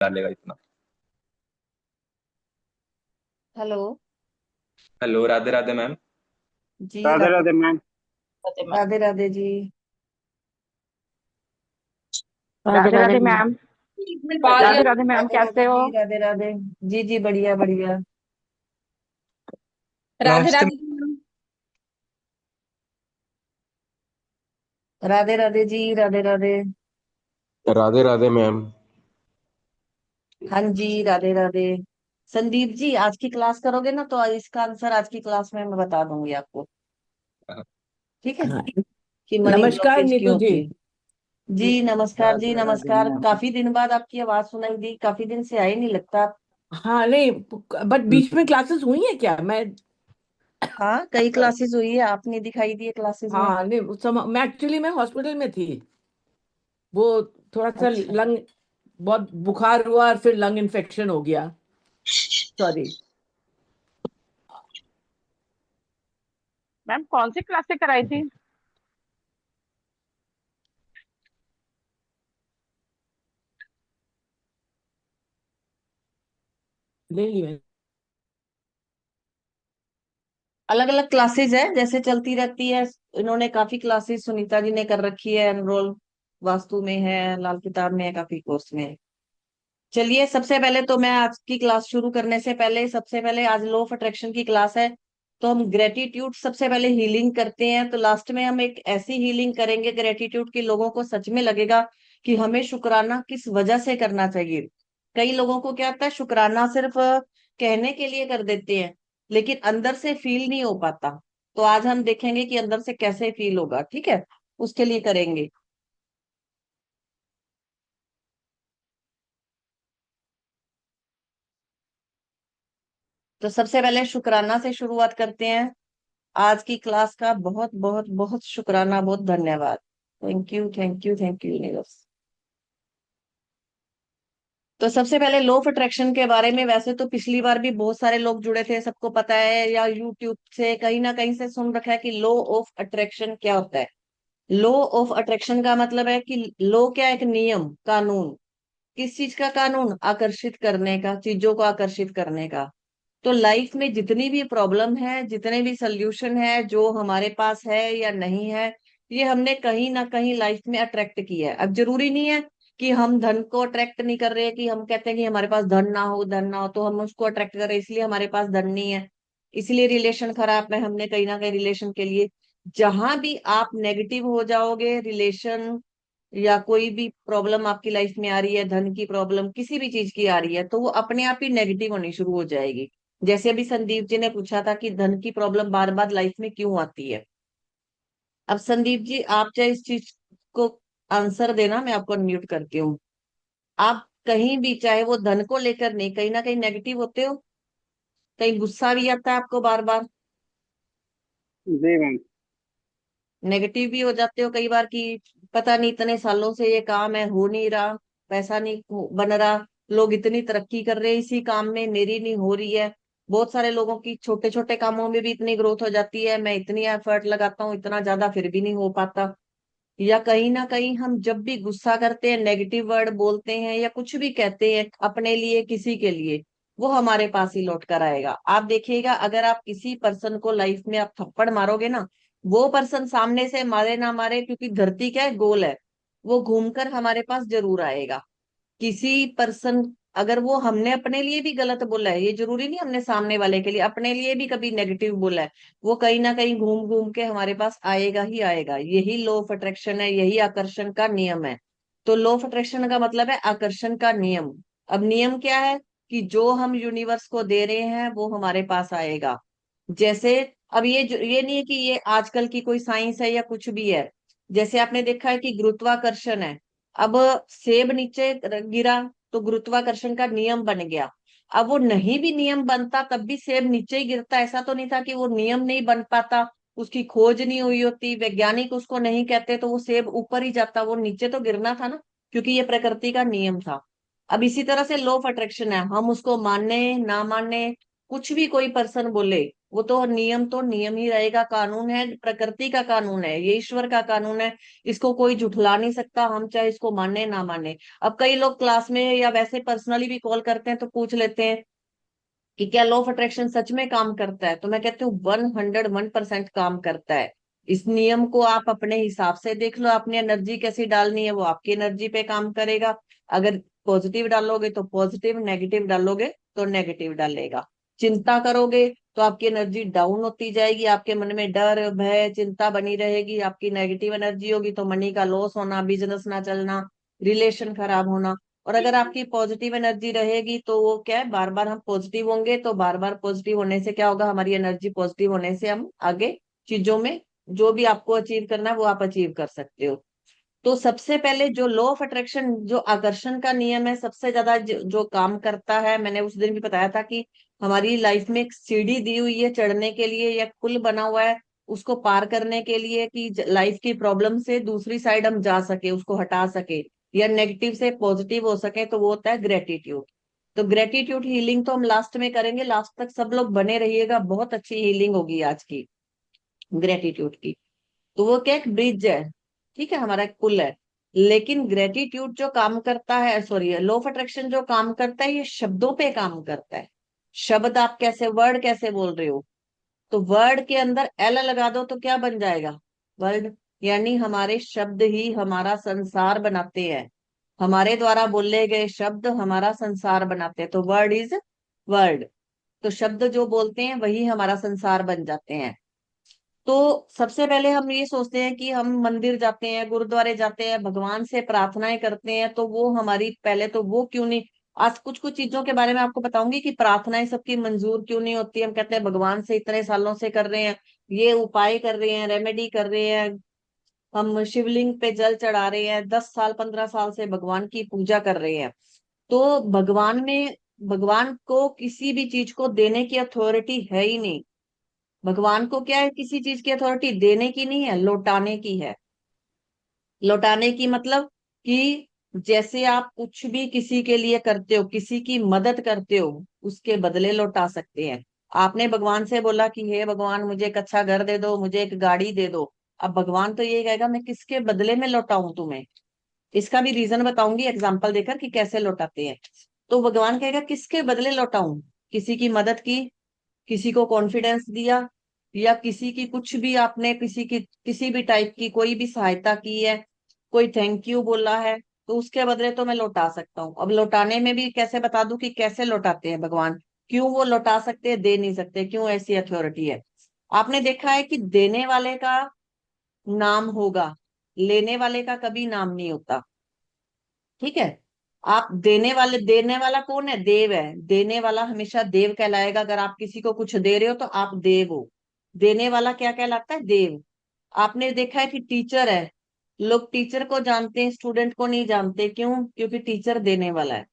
डालेगा इतना। Hello. Hello, Radhe Radhe ma'am. जी Radhe Radhe Radhe ma'am. Radhe Radhe ji. Radhe Radhe Radhe Radhe ji. Ma'am. Radhe Radhe Radhe ma'am, Radhe कैसे हो? जी। राधे राधे। जी जी, बढ़िया बढ़िया। राधे नमस्ते। राधे मैम। राधे राधे जी। राधे राधे। राधे राधे मैम। हाँ जी, राधे राधे। संदीप जी, आज की क्लास करोगे ना, तो इसका आंसर आज की क्लास में मैं बता दूंगी आपको। ठीक है। हाँ। कि मनी नमस्कार ब्लॉकेज नीतू क्यों जी। होती है। जी नमस्कार जी, राधे राधे नमस्कार। मैम। काफी दिन बाद आपकी आवाज सुनाई दी, काफी दिन से आई नहीं लगता आप। हाँ नहीं, बट बीच में क्लासेस हुई है क्या? मैं हाँ, कई क्लासेस हुई है, आप नहीं दिखाई दिए क्लासेस में। हाँ नहीं, उस समय मैं एक्चुअली मैं हॉस्पिटल में थी। वो थोड़ा सा अच्छा। लंग, बहुत बुखार हुआ और फिर लंग इन्फेक्शन हो गया। सॉरी। मैम कौन सी क्लास से कराई थी? ले ली मैंने। अलग अलग क्लासेस है, जैसे चलती रहती है। इन्होंने काफी क्लासेस सुनीता जी ने कर रखी है एनरोल। वास्तु में है, लाल किताब में है, काफी कोर्स में है। चलिए, सबसे पहले तो मैं आज की क्लास शुरू करने से पहले, सबसे पहले आज लॉ ऑफ अट्रैक्शन की क्लास है। तो हम ग्रेटिट्यूड सबसे पहले हीलिंग करते हैं, तो लास्ट में हम एक ऐसी हीलिंग करेंगे ग्रेटिट्यूड की, लोगों को सच में लगेगा कि हमें शुक्राना किस वजह से करना चाहिए। कई लोगों को क्या होता है, शुक्राना सिर्फ कहने के लिए कर देते हैं, लेकिन अंदर से फील नहीं हो पाता। तो आज हम देखेंगे कि अंदर से कैसे फील होगा, ठीक है। उसके लिए करेंगे। तो सबसे पहले शुक्राना से शुरुआत करते हैं। आज की क्लास का बहुत बहुत बहुत शुक्राना, बहुत धन्यवाद। Thank you thank you thank you universe. तो सबसे पहले लॉ ऑफ अट्रैक्शन के बारे में, वैसे तो पिछली बार भी बहुत सारे लोग जुड़े थे, सबको पता है, या यूट्यूब से कहीं ना कहीं से सुन रखा है कि लॉ ऑफ अट्रैक्शन क्या होता है। लॉ ऑफ अट्रैक्शन का मतलब है कि लॉ क्या है, एक नियम, कानून। किस चीज का कानून? आकर्षित करने का, चीजों को आकर्षित करने का। तो लाइफ में जितनी भी प्रॉब्लम है, जितने भी सोल्यूशन है जो हमारे पास है या नहीं है, ये हमने कहीं ना कहीं लाइफ में अट्रैक्ट किया है। अब जरूरी नहीं है कि हम धन को अट्रैक्ट नहीं कर रहे, कि हम कहते हैं कि हमारे पास धन ना हो, धन ना हो तो हम उसको अट्रैक्ट कर रहे हैं, इसलिए हमारे पास धन नहीं है, इसलिए रिलेशन खराब है, हमने कहीं ना कहीं रिलेशन के लिए। जहां भी आप नेगेटिव हो जाओगे, रिलेशन या कोई भी प्रॉब्लम आपकी लाइफ में आ रही है, धन की प्रॉब्लम किसी भी चीज की आ रही है, तो वो अपने आप ही नेगेटिव होनी शुरू हो जाएगी। जैसे अभी संदीप जी ने पूछा था कि धन की प्रॉब्लम बार बार लाइफ में क्यों आती है। अब संदीप जी, आप चाहे इस चीज को आंसर देना, मैं आपको अनम्यूट करती हूँ। आप कहीं भी, चाहे वो धन को लेकर नहीं, कहीं ना कहीं नेगेटिव होते हो, कहीं गुस्सा भी आता है आपको बार बार, जी मैम। नेगेटिव भी हो जाते हो कई बार कि पता नहीं इतने सालों से ये काम है, हो नहीं रहा, पैसा नहीं बन रहा, लोग इतनी तरक्की कर रहे हैं इसी काम में, मेरी नहीं हो रही है। बहुत सारे लोगों की छोटे छोटे कामों में भी इतनी ग्रोथ हो जाती है, मैं इतनी एफर्ट लगाता हूँ इतना ज्यादा, फिर भी नहीं हो पाता। या कहीं ना कहीं हम जब भी गुस्सा करते हैं, नेगेटिव वर्ड बोलते हैं या कुछ भी कहते हैं अपने लिए, किसी के लिए, वो हमारे पास ही लौट कर आएगा। आप देखिएगा, अगर आप किसी पर्सन को लाइफ में आप थप्पड़ मारोगे ना, वो पर्सन सामने से मारे ना मारे, क्योंकि धरती क्या है, गोल है, वो घूमकर हमारे पास जरूर आएगा। किसी पर्सन, अगर वो हमने अपने लिए भी गलत बोला है, ये जरूरी नहीं हमने सामने वाले के लिए, अपने लिए भी कभी नेगेटिव बोला है, वो कहीं ना कहीं घूम घूम के हमारे पास आएगा ही आएगा। यही लॉ ऑफ अट्रैक्शन है, यही आकर्षण का नियम है। तो लॉ ऑफ अट्रैक्शन का मतलब है आकर्षण का नियम। अब नियम क्या है? कि जो हम यूनिवर्स को दे रहे हैं वो हमारे पास आएगा। जैसे, अब ये नहीं है कि ये आजकल की कोई साइंस है या कुछ भी है। जैसे आपने देखा है कि गुरुत्वाकर्षण है। अब सेब नीचे गिरा तो गुरुत्वाकर्षण का नियम बन गया। अब वो नहीं भी नियम बनता तब भी सेब नीचे ही गिरता, ऐसा तो नहीं था कि वो नियम नहीं बन पाता, उसकी खोज नहीं हुई होती, वैज्ञानिक उसको नहीं कहते तो वो सेब ऊपर ही जाता, वो नीचे तो गिरना था ना, क्योंकि ये प्रकृति का नियम था। अब इसी तरह से लॉ ऑफ अट्रैक्शन है, हम उसको माने ना माने, कुछ भी कोई पर्सन बोले, वो तो नियम ही रहेगा, कानून है, प्रकृति का कानून है, ये ईश्वर का कानून है। इसको कोई झुठला नहीं सकता, हम चाहे इसको माने ना माने। अब कई लोग क्लास में या वैसे पर्सनली भी कॉल करते हैं तो पूछ लेते हैं कि क्या लॉ ऑफ अट्रैक्शन सच में काम करता है, तो मैं कहती हूँ 101% काम करता है। इस नियम को आप अपने हिसाब से देख लो, अपनी एनर्जी कैसी डालनी है वो आपकी एनर्जी पे काम करेगा। अगर पॉजिटिव डालोगे तो पॉजिटिव, नेगेटिव डालोगे तो नेगेटिव डालेगा। चिंता करोगे तो आपकी एनर्जी डाउन होती जाएगी, आपके मन में डर भय चिंता बनी रहेगी, आपकी नेगेटिव एनर्जी होगी तो मनी का लॉस होना, बिजनेस ना चलना, रिलेशन खराब होना। और अगर आपकी पॉजिटिव एनर्जी रहेगी तो वो क्या है, बार बार हम पॉजिटिव होंगे, तो बार बार पॉजिटिव होने से क्या होगा, हमारी एनर्जी पॉजिटिव होने से हम आगे चीजों में जो भी आपको अचीव करना है वो आप अचीव कर सकते हो। तो सबसे पहले जो लॉ ऑफ अट्रैक्शन, जो आकर्षण का नियम है, सबसे ज्यादा जो काम करता है, मैंने उस दिन भी बताया था कि हमारी लाइफ में एक सीढ़ी दी हुई है चढ़ने के लिए, या पुल बना हुआ है उसको पार करने के लिए, कि लाइफ की प्रॉब्लम से दूसरी साइड हम जा सके, उसको हटा सके, या नेगेटिव से पॉजिटिव हो सके, तो वो होता है ग्रेटिट्यूड। तो ग्रेटिट्यूड हीलिंग तो हम लास्ट में करेंगे, लास्ट तक सब लोग बने रहिएगा, बहुत अच्छी हीलिंग होगी आज की ग्रेटिट्यूड की। तो वो क्या, एक ब्रिज है, ठीक है, हमारा एक पुल है। लेकिन ग्रेटिट्यूड जो काम करता है, सॉरी, लॉ ऑफ अट्रैक्शन जो काम करता है, ये शब्दों पे काम करता है। शब्द आप कैसे, वर्ड कैसे बोल रहे हो, तो वर्ड के अंदर एल लगा दो तो क्या बन जाएगा, वर्ड। यानी हमारे शब्द ही हमारा संसार बनाते हैं, हमारे द्वारा बोले गए शब्द हमारा संसार बनाते हैं। तो वर्ड इज वर्ड, तो शब्द जो बोलते हैं वही हमारा संसार बन जाते हैं। तो सबसे पहले हम ये सोचते हैं कि हम मंदिर जाते हैं, गुरुद्वारे जाते हैं, भगवान से प्रार्थनाएं करते हैं, तो वो हमारी पहले तो वो क्यों नहीं, आज कुछ कुछ चीजों के बारे में आपको बताऊंगी कि प्रार्थनाएं सबकी मंजूर क्यों नहीं होती। हम कहते हैं भगवान से इतने सालों से कर रहे हैं, ये उपाय कर रहे हैं, रेमेडी कर रहे हैं, हम शिवलिंग पे जल चढ़ा रहे हैं, 10 साल 15 साल से भगवान की पूजा कर रहे हैं, तो भगवान को किसी भी चीज को देने की अथॉरिटी है ही नहीं। भगवान को क्या है, किसी चीज की अथॉरिटी देने की नहीं है, लौटाने की है। लौटाने की मतलब कि जैसे आप कुछ भी किसी के लिए करते हो, किसी की मदद करते हो, उसके बदले लौटा सकते हैं। आपने भगवान से बोला कि हे भगवान मुझे एक अच्छा घर दे दो, मुझे एक गाड़ी दे दो, अब भगवान तो ये कहेगा मैं किसके बदले में लौटाऊं तुम्हें। इसका भी रीजन बताऊंगी एग्जाम्पल देकर कि कैसे लौटाते हैं। तो भगवान कहेगा किसके बदले लौटाऊं, किसी की मदद की, किसी को कॉन्फिडेंस दिया, या किसी की कुछ भी आपने किसी की किसी भी टाइप की कोई भी सहायता की है, कोई थैंक यू बोला है, तो उसके बदले तो मैं लौटा सकता हूँ। अब लौटाने में भी कैसे बता दूं कि कैसे लौटाते हैं भगवान, क्यों वो लौटा सकते हैं, दे नहीं सकते, क्यों ऐसी अथॉरिटी है। आपने देखा है कि देने वाले का नाम होगा, लेने वाले का कभी नाम नहीं होता, ठीक है। आप देने वाला कौन है, देव है, देने वाला हमेशा देव कहलाएगा। अगर आप किसी को कुछ दे रहे हो तो आप देव हो, देने वाला क्या कहलाता है, देव। आपने देखा है कि टीचर है, लोग टीचर को जानते हैं, स्टूडेंट को नहीं जानते, क्यों, क्योंकि टीचर देने वाला है।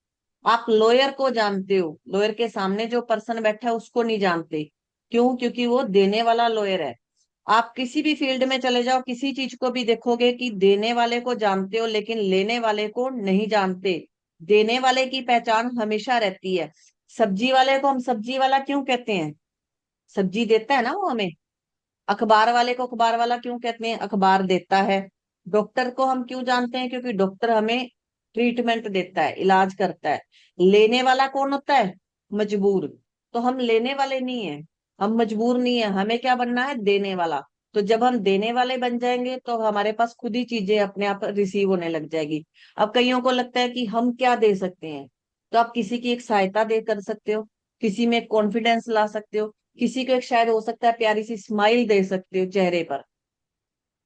आप लॉयर को जानते हो, लॉयर के सामने जो पर्सन बैठा है उसको नहीं जानते, क्यों, क्योंकि वो देने वाला लॉयर है। आप किसी भी फील्ड में चले जाओ, किसी चीज को भी देखोगे कि देने वाले को जानते हो लेकिन लेने वाले को नहीं जानते। देने वाले की पहचान हमेशा रहती है। सब्जी वाले को हम सब्जी वाला क्यों कहते हैं, सब्जी देता है ना वो हमें। अखबार वाले को अखबार वाला क्यों कहते हैं, अखबार देता है। डॉक्टर को हम क्यों जानते हैं, क्योंकि डॉक्टर हमें ट्रीटमेंट देता है, इलाज करता है। लेने वाला कौन होता है, मजबूर। तो हम लेने वाले नहीं है, हम मजबूर नहीं है, हमें क्या बनना है, देने वाला। तो जब हम देने वाले बन जाएंगे तो हमारे पास खुद ही चीजें अपने आप रिसीव होने लग जाएगी। अब कईयों को लगता है कि हम क्या दे सकते हैं, तो आप किसी की एक सहायता दे कर सकते हो, किसी में कॉन्फिडेंस ला सकते हो, किसी को एक शायद हो सकता है प्यारी सी स्माइल दे सकते हो चेहरे पर,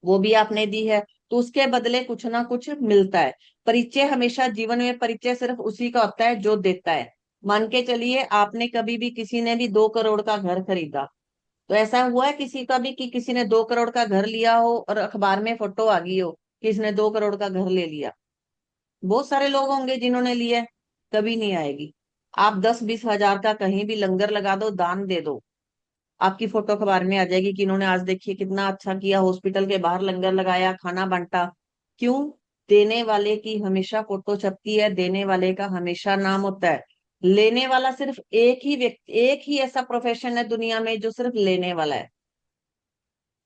वो भी आपने दी है, तो उसके बदले कुछ ना कुछ मिलता है। परिचय हमेशा जीवन में, परिचय सिर्फ उसी का होता है जो देता है। मान के चलिए आपने कभी भी, किसी ने भी 2 करोड़ का घर खरीदा, तो ऐसा हुआ है किसी का भी कि किसी ने 2 करोड़ का घर लिया हो और अखबार में फोटो आ गई हो कि इसने 2 करोड़ का घर ले लिया। बहुत सारे लोग होंगे जिन्होंने लिया है, कभी नहीं आएगी। आप 10-20 हजार का कहीं भी लंगर लगा दो, दान दे दो, आपकी फोटो अखबार में आ जाएगी कि इन्होंने आज देखिए कितना अच्छा किया, हॉस्पिटल के बाहर लंगर लगाया, खाना बांटा। क्यों, देने वाले की हमेशा फोटो छपती है, देने वाले का हमेशा नाम होता है। लेने वाला सिर्फ एक ही व्यक्ति, एक ही ऐसा प्रोफेशन है दुनिया में जो सिर्फ लेने वाला है।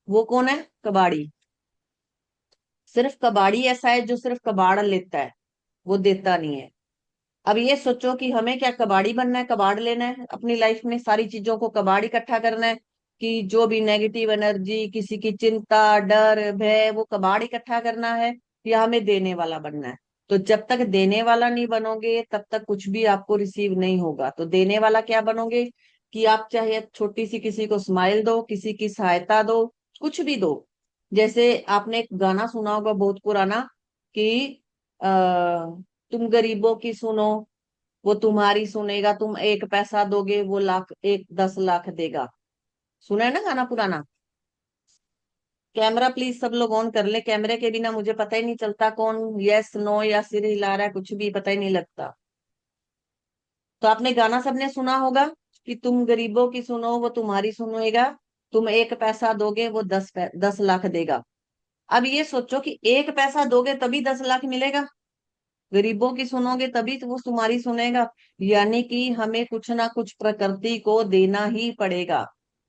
वो कौन है? कबाड़ी। सिर्फ कबाड़ी ऐसा है जो सिर्फ कबाड़ लेता है, वो देता नहीं है। अब ये सोचो कि हमें क्या कबाड़ी बनना है, कबाड़ लेना है अपनी लाइफ में, सारी चीजों को कबाड़ इकट्ठा करना है, कि जो भी नेगेटिव एनर्जी, किसी की चिंता, डर, भय, वो कबाड़ इकट्ठा करना है, या हमें देने वाला बनना है? तो जब तक देने वाला नहीं बनोगे तब तक कुछ भी आपको रिसीव नहीं होगा। तो देने वाला क्या बनोगे? कि आप चाहे छोटी सी किसी को स्माइल दो, किसी की सहायता दो, कुछ भी दो। जैसे आपने एक गाना सुना होगा बहुत पुराना, कि तुम गरीबों की सुनो, वो तुम्हारी सुनेगा, तुम एक पैसा दोगे वो लाख, एक 10 लाख देगा। सुना है ना गाना पुराना? कैमरा प्लीज सब लोग ऑन कर ले, कैमरे के बिना मुझे पता ही नहीं चलता कौन यस नो या सिर हिला रहा है, कुछ भी पता ही नहीं लगता। तो आपने गाना सबने सुना होगा, कि तुम गरीबों की सुनो वो तुम्हारी सुनेगा, तुम एक पैसा दोगे वो 10 लाख देगा। अब ये सोचो कि एक पैसा दोगे तभी 10 लाख मिलेगा, गरीबों की सुनोगे तभी तो वो तुम्हारी सुनेगा। यानी कि हमें कुछ ना कुछ प्रकृति को देना ही पड़ेगा,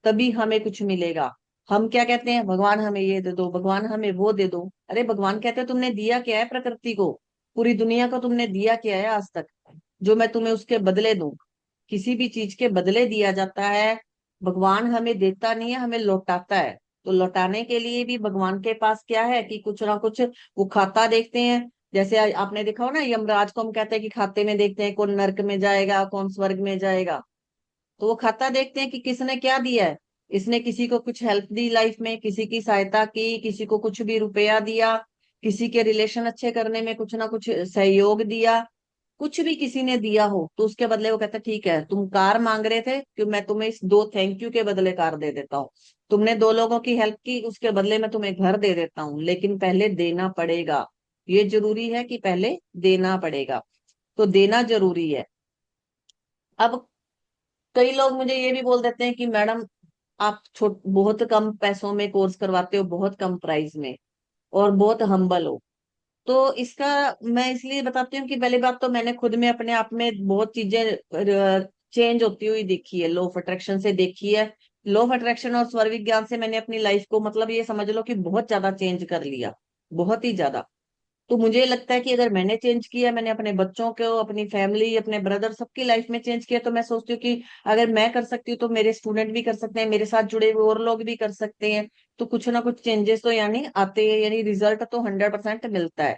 तभी हमें कुछ मिलेगा। हम क्या कहते हैं? भगवान हमें ये दे दो, भगवान हमें वो दे दो। अरे भगवान कहते हैं तुमने दिया क्या है प्रकृति को, पूरी दुनिया को तुमने दिया क्या है आज तक, जो मैं तुम्हें उसके बदले दूं? किसी भी चीज के बदले दिया जाता है। भगवान हमें देता नहीं है, हमें लौटाता है। तो लौटाने के लिए भी भगवान के पास क्या है, कि कुछ ना कुछ वो खाता देखते हैं। जैसे आपने देखा हो ना, यमराज को हम कहते हैं कि खाते में देखते हैं कौन नरक में जाएगा, कौन स्वर्ग में जाएगा। तो वो खाता देखते हैं कि किसने क्या दिया है। इसने किसी को कुछ हेल्प दी लाइफ में, किसी की सहायता की, किसी को कुछ भी रुपया दिया, किसी के रिलेशन अच्छे करने में कुछ ना कुछ सहयोग दिया, कुछ भी किसी ने दिया हो, तो उसके बदले वो कहता ठीक है, तुम कार मांग रहे थे कि मैं तुम्हें इस 2 थैंक यू के बदले कार दे देता हूँ। तुमने 2 लोगों की हेल्प की, उसके बदले मैं तुम्हें घर दे देता हूँ, लेकिन पहले देना पड़ेगा। ये जरूरी है कि पहले देना पड़ेगा। तो देना जरूरी है। अब कई लोग मुझे ये भी बोल देते हैं कि मैडम आप छोट बहुत कम पैसों में कोर्स करवाते हो, बहुत कम प्राइस में, और बहुत हम्बल हो। तो इसका मैं इसलिए बताती हूँ कि पहली बात तो मैंने खुद में अपने आप में बहुत चीजें चेंज होती हुई देखी है, लॉ ऑफ अट्रैक्शन से देखी है। लॉ ऑफ अट्रैक्शन और स्वर विज्ञान से मैंने अपनी लाइफ को, मतलब ये समझ लो कि बहुत ज्यादा चेंज कर लिया, बहुत ही ज्यादा। तो मुझे लगता है कि अगर मैंने चेंज किया, मैंने अपने बच्चों को, अपनी फैमिली, अपने ब्रदर, सबकी लाइफ में चेंज किया, तो मैं सोचती हूँ कि अगर मैं कर सकती हूँ तो मेरे स्टूडेंट भी कर सकते हैं, मेरे साथ जुड़े हुए और लोग भी कर सकते हैं। तो कुछ ना कुछ चेंजेस तो यानी आते हैं, यानी रिजल्ट तो 100% मिलता है।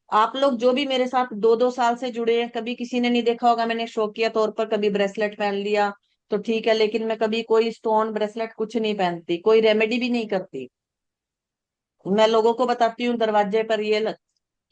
आप लोग जो भी मेरे साथ 2-2 साल से जुड़े हैं, कभी किसी ने नहीं देखा होगा मैंने शौकिया तौर पर कभी ब्रेसलेट पहन लिया, तो ठीक है, लेकिन मैं कभी कोई स्टोन ब्रेसलेट कुछ नहीं पहनती, कोई रेमेडी भी नहीं करती। मैं लोगों को बताती हूँ दरवाजे पर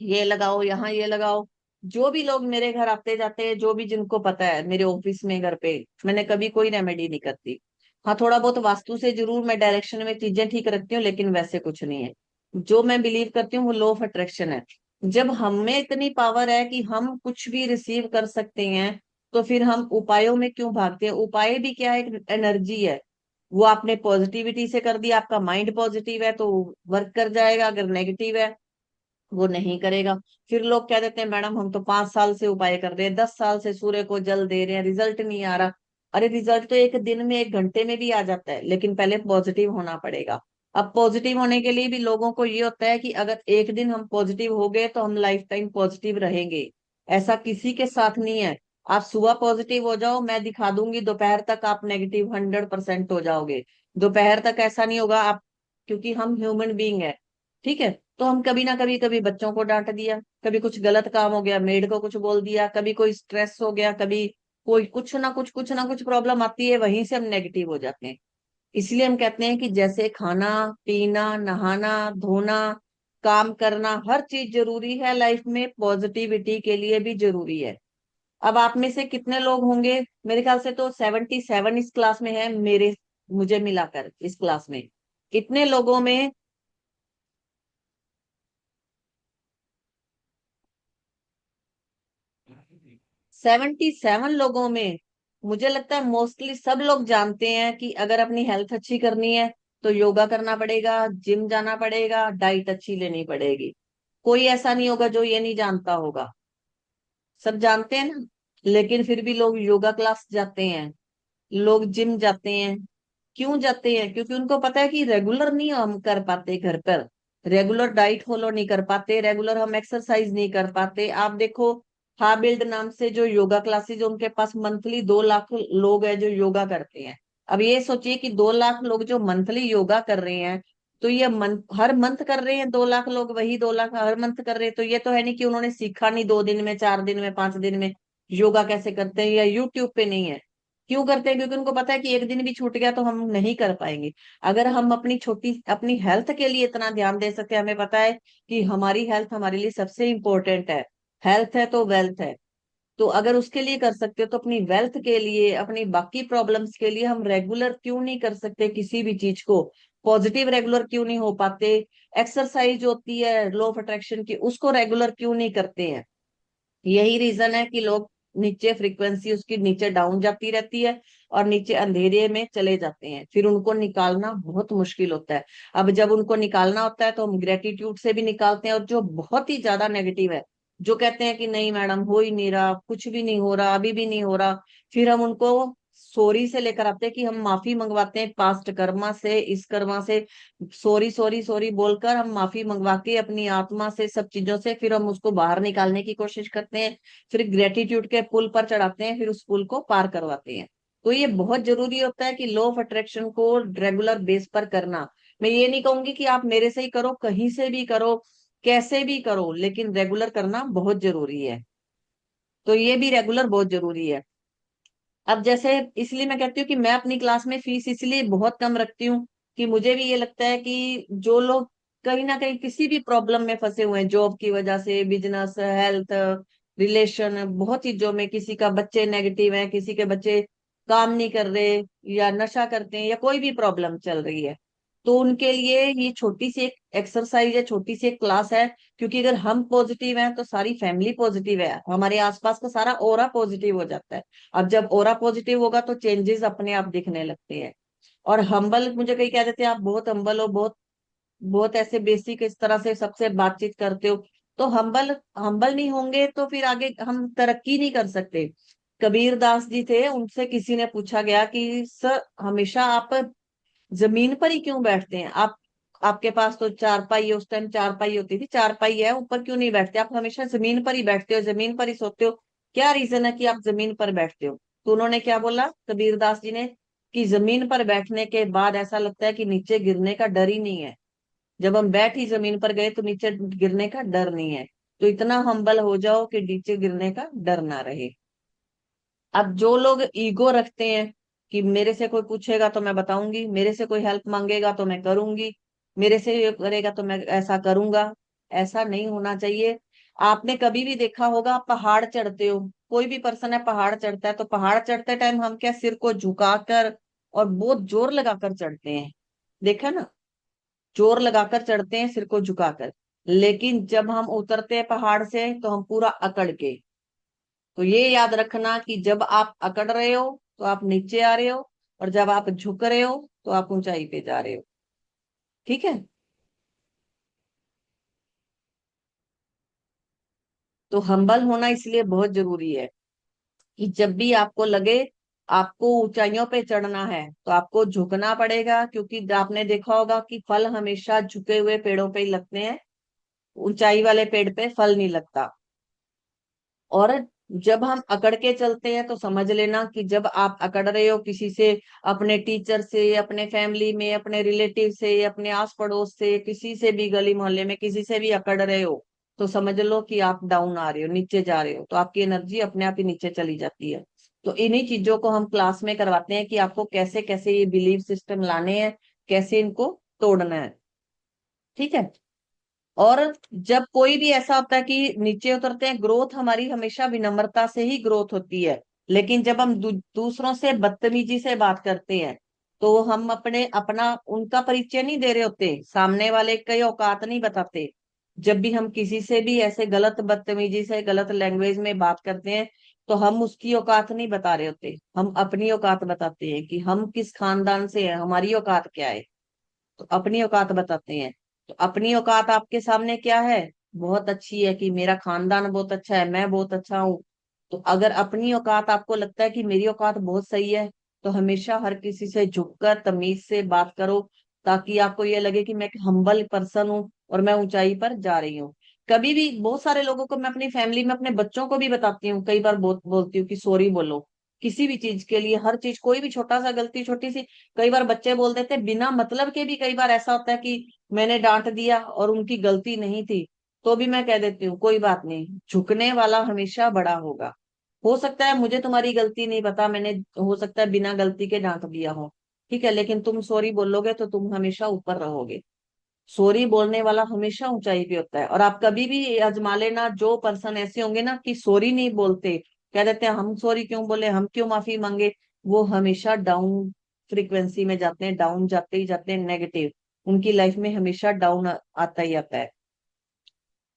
ये लगाओ, यहाँ ये लगाओ। जो भी लोग मेरे घर आते जाते हैं, जो भी जिनको पता है, मेरे ऑफिस में, घर पे, मैंने कभी कोई रेमेडी नहीं करती। हाँ, थोड़ा बहुत वास्तु से जरूर मैं डायरेक्शन में चीजें ठीक रखती हूँ, लेकिन वैसे कुछ नहीं है। जो मैं बिलीव करती हूँ वो लॉ ऑफ अट्रैक्शन है। जब हम में इतनी पावर है कि हम कुछ भी रिसीव कर सकते हैं, तो फिर हम उपायों में क्यों भागते हैं? उपाय भी क्या है? एक एनर्जी है। वो आपने पॉजिटिविटी से कर दिया, आपका माइंड पॉजिटिव है तो वर्क कर जाएगा, अगर नेगेटिव है वो नहीं करेगा। फिर लोग कह देते हैं मैडम हम तो 5 साल से उपाय कर रहे हैं, 10 साल से सूर्य को जल दे रहे हैं, रिजल्ट नहीं आ रहा। अरे रिजल्ट तो एक दिन में, 1 घंटे में भी आ जाता है, लेकिन पहले पॉजिटिव होना पड़ेगा। अब पॉजिटिव होने के लिए भी लोगों को ये होता है कि अगर एक दिन हम पॉजिटिव हो गए तो हम लाइफ टाइम पॉजिटिव रहेंगे। ऐसा किसी के साथ नहीं है। आप सुबह पॉजिटिव हो जाओ, मैं दिखा दूंगी दोपहर तक आप नेगेटिव 100% हो जाओगे। दोपहर तक ऐसा नहीं होगा आप, क्योंकि हम ह्यूमन बीइंग है, ठीक है। तो हम कभी ना कभी, कभी बच्चों को डांट दिया, कभी कुछ गलत काम हो गया, मेड को कुछ बोल दिया, कभी कोई स्ट्रेस हो गया, कभी कोई कुछ ना कुछ प्रॉब्लम आती है, वहीं से हम नेगेटिव हो जाते हैं। इसलिए हम कहते हैं कि जैसे खाना, पीना, नहाना, धोना, काम करना, हर चीज जरूरी है लाइफ में, पॉजिटिविटी के लिए भी जरूरी है। अब आप में से कितने लोग होंगे, मेरे ख्याल से तो 77 इस क्लास में है, मेरे मुझे मिलाकर इस क्लास में इतने लोगों में 77 लोगों में मुझे लगता है मोस्टली सब लोग जानते हैं कि अगर अपनी हेल्थ अच्छी करनी है तो योगा करना पड़ेगा, जिम जाना पड़ेगा, डाइट अच्छी लेनी पड़ेगी। कोई ऐसा नहीं होगा जो ये नहीं जानता होगा, सब जानते हैं ना। लेकिन फिर भी लोग योगा क्लास जाते हैं, लोग जिम जाते हैं। क्यों जाते हैं? क्योंकि उनको पता है कि रेगुलर नहीं हम कर पाते घर पर, रेगुलर डाइट फॉलो नहीं कर पाते, रेगुलर हम एक्सरसाइज नहीं कर पाते। आप देखो, हाबिल्ड नाम से जो योगा क्लासेज, उनके पास मंथली 2 लाख लोग हैं जो योगा करते हैं। अब ये सोचिए कि 2 लाख लोग जो मंथली योगा कर रहे हैं, तो ये हर मंथ कर रहे हैं 2 लाख लोग, वही 2 लाख हर मंथ कर रहे हैं। तो ये तो है नहीं कि उन्होंने सीखा नहीं 2 दिन में, 4 दिन में, 5 दिन में योगा कैसे करते हैं, या यूट्यूब पे नहीं है। क्यों करते हैं? क्योंकि उनको पता है कि एक दिन भी छूट गया तो हम नहीं कर पाएंगे। अगर हम अपनी हेल्थ के लिए इतना ध्यान दे सकते हैं, हमें पता है कि हमारी हेल्थ हमारे लिए सबसे इंपॉर्टेंट है, हेल्थ है तो वेल्थ है। तो अगर उसके लिए कर सकते हो, तो अपनी वेल्थ के लिए, अपनी बाकी प्रॉब्लम्स के लिए हम रेगुलर क्यों नहीं कर सकते किसी भी चीज को? पॉजिटिव रेगुलर क्यों नहीं हो पाते? एक्सरसाइज होती है लॉ ऑफ अट्रैक्शन की, उसको रेगुलर क्यों नहीं करते हैं? यही रीजन है कि लोग नीचे, फ्रीक्वेंसी उसकी नीचे डाउन जाती रहती है, और नीचे अंधेरे में चले जाते हैं, फिर उनको निकालना बहुत मुश्किल होता है। अब जब उनको निकालना होता है तो हम ग्रेटिट्यूड से भी निकालते हैं, और जो बहुत ही ज्यादा नेगेटिव है, जो कहते हैं कि नहीं मैडम हो ही नहीं रहा, कुछ भी नहीं हो रहा, अभी भी नहीं हो रहा, फिर हम उनको सॉरी से लेकर आते हैं कि हम माफी मंगवाते हैं पास्ट कर्मा से, इस कर्मा से। सॉरी सॉरी सॉरी बोलकर हम माफी मंगवा के अपनी आत्मा से, सब चीजों से, फिर हम उसको बाहर निकालने की कोशिश करते हैं। फिर ग्रेटिट्यूड के पुल पर चढ़ाते हैं, फिर उस पुल को पार करवाते हैं। तो ये बहुत जरूरी होता है कि लॉ ऑफ अट्रैक्शन को रेगुलर बेस पर करना। मैं ये नहीं कहूंगी कि आप मेरे से ही करो, कहीं से भी करो, कैसे भी करो, लेकिन रेगुलर करना बहुत जरूरी है। तो ये भी रेगुलर बहुत जरूरी है। अब जैसे, इसलिए मैं कहती हूँ कि मैं अपनी क्लास में फीस इसलिए बहुत कम रखती हूँ कि मुझे भी ये लगता है कि जो लोग कहीं ना कहीं किसी भी प्रॉब्लम में फंसे हुए हैं, जॉब की वजह से, बिजनेस, हेल्थ, रिलेशन, बहुत चीजों में, किसी का बच्चे नेगेटिव है, किसी के बच्चे काम नहीं कर रहे, या नशा करते हैं, या कोई भी प्रॉब्लम चल रही है, तो उनके लिए ये छोटी सी एक एक्सरसाइज है, छोटी सी एक क्लास है। क्योंकि अगर हम पॉजिटिव हैं तो सारी फैमिली पॉजिटिव है, हमारे आसपास का सारा ऑरा पॉजिटिव हो जाता है। अब जब ऑरा पॉजिटिव होगा तो चेंजेस अपने आप दिखने लगते हैं। और हम्बल, मुझे कई कह देते हैं आप बहुत हम्बल हो, बहुत बहुत ऐसे बेसिक इस तरह से सबसे बातचीत करते हो। तो हम्बल हम्बल नहीं होंगे तो फिर आगे हम तरक्की नहीं कर सकते। कबीर दास जी थे, उनसे किसी ने पूछा गया कि सर, हमेशा आप जमीन पर ही क्यों बैठते हैं? आप, आपके पास तो चारपाई है, उस टाइम चारपाई होती थी, चारपाई है, ऊपर क्यों नहीं बैठते? आप हमेशा जमीन पर ही बैठते हो, जमीन पर ही सोते हो, क्या रीजन है कि आप जमीन पर बैठते हो? तो उन्होंने क्या बोला, कबीरदास जी ने, कि जमीन पर बैठने के बाद ऐसा लगता है कि नीचे गिरने का डर ही नहीं है। जब हम बैठ ही जमीन पर गए तो नीचे गिरने का डर नहीं है। तो इतना हम्बल हो जाओ कि नीचे गिरने का डर ना रहे। अब जो लोग ईगो रखते हैं कि मेरे से कोई पूछेगा तो मैं बताऊंगी, मेरे से कोई हेल्प मांगेगा तो मैं करूंगी, मेरे से ये करेगा तो मैं ऐसा करूंगा, ऐसा नहीं होना चाहिए। आपने कभी भी देखा होगा, आप पहाड़ चढ़ते हो, कोई भी पर्सन है पहाड़ चढ़ता है, तो पहाड़ चढ़ते टाइम हम क्या सिर को झुकाकर और बहुत जोर लगाकर चढ़ते हैं? देखा ना, जोर लगाकर चढ़ते हैं सिर को झुकाकर। लेकिन जब हम उतरते हैं पहाड़ से तो हम पूरा अकड़ के। तो ये याद रखना कि जब आप अकड़ रहे हो तो आप नीचे आ रहे हो, और जब आप झुक रहे हो तो आप ऊंचाई पे जा रहे हो। ठीक है? तो हम्बल होना इसलिए बहुत जरूरी है कि जब भी आपको लगे आपको ऊंचाइयों पे चढ़ना है तो आपको झुकना पड़ेगा, क्योंकि आपने देखा होगा कि फल हमेशा झुके हुए पेड़ों पे ही लगते हैं, ऊंचाई वाले पेड़ पे फल नहीं लगता। और जब हम अकड़ के चलते हैं तो समझ लेना कि जब आप अकड़ रहे हो किसी से, अपने टीचर से, अपने फैमिली में, अपने रिलेटिव से, अपने आस पड़ोस से, किसी से भी, गली मोहल्ले में किसी से भी अकड़ रहे हो, तो समझ लो कि आप डाउन आ रहे हो, नीचे जा रहे हो, तो आपकी एनर्जी अपने आप ही नीचे चली जाती है। तो इन्हीं चीजों को हम क्लास में करवाते हैं कि आपको कैसे कैसे ये बिलीफ सिस्टम लाने हैं, कैसे इनको तोड़ना है। ठीक है? और जब कोई भी ऐसा होता है कि नीचे उतरते हैं, ग्रोथ हमारी हमेशा विनम्रता से ही ग्रोथ होती है। लेकिन जब हम दूसरों से बदतमीजी से बात करते हैं, तो हम अपना उनका परिचय नहीं दे रहे होते, सामने वाले का औकात नहीं बताते। जब भी हम किसी से भी ऐसे गलत, बदतमीजी से, गलत लैंग्वेज में बात करते हैं, तो हम उसकी औकात नहीं बता रहे होते, हम अपनी औकात बताते हैं कि हम किस खानदान से हैं, हमारी औकात क्या है। तो अपनी औकात बताते हैं। तो अपनी औकात आपके सामने क्या है? बहुत अच्छी है कि मेरा खानदान बहुत अच्छा है, मैं बहुत अच्छा हूँ, तो अगर अपनी औकात आपको लगता है कि मेरी औकात बहुत सही है, तो हमेशा हर किसी से झुककर तमीज से बात करो, ताकि आपको ये लगे कि मैं एक हम्बल पर्सन हूँ और मैं ऊंचाई पर जा रही हूँ। कभी भी बहुत सारे लोगों को मैं अपनी फैमिली में अपने बच्चों को भी बताती हूँ, कई बार बोलती हूँ कि सॉरी बोलो किसी भी चीज के लिए, हर चीज, कोई भी छोटा सा गलती, छोटी सी, कई बार बच्चे बोल देते हैं बिना मतलब के भी, कई बार ऐसा होता है कि मैंने डांट दिया और उनकी गलती नहीं थी, तो भी मैं कह देती हूँ कोई बात नहीं, झुकने वाला हमेशा बड़ा होगा। हो सकता है मुझे तुम्हारी गलती नहीं पता, मैंने हो सकता है बिना गलती के डांट दिया हो, ठीक है, लेकिन तुम सॉरी बोलोगे तो तुम हमेशा ऊपर रहोगे। सॉरी बोलने वाला हमेशा ऊंचाई पे होता है। और आप कभी भी आजमा लेना, जो पर्सन ऐसे होंगे ना कि सॉरी नहीं बोलते, कह देते हैं हम सॉरी क्यों बोले, हम क्यों माफी मांगे, वो हमेशा डाउन फ्रीक्वेंसी में जाते हैं, डाउन जाते ही जाते हैं, नेगेटिव, उनकी लाइफ में हमेशा डाउन आता ही आता है।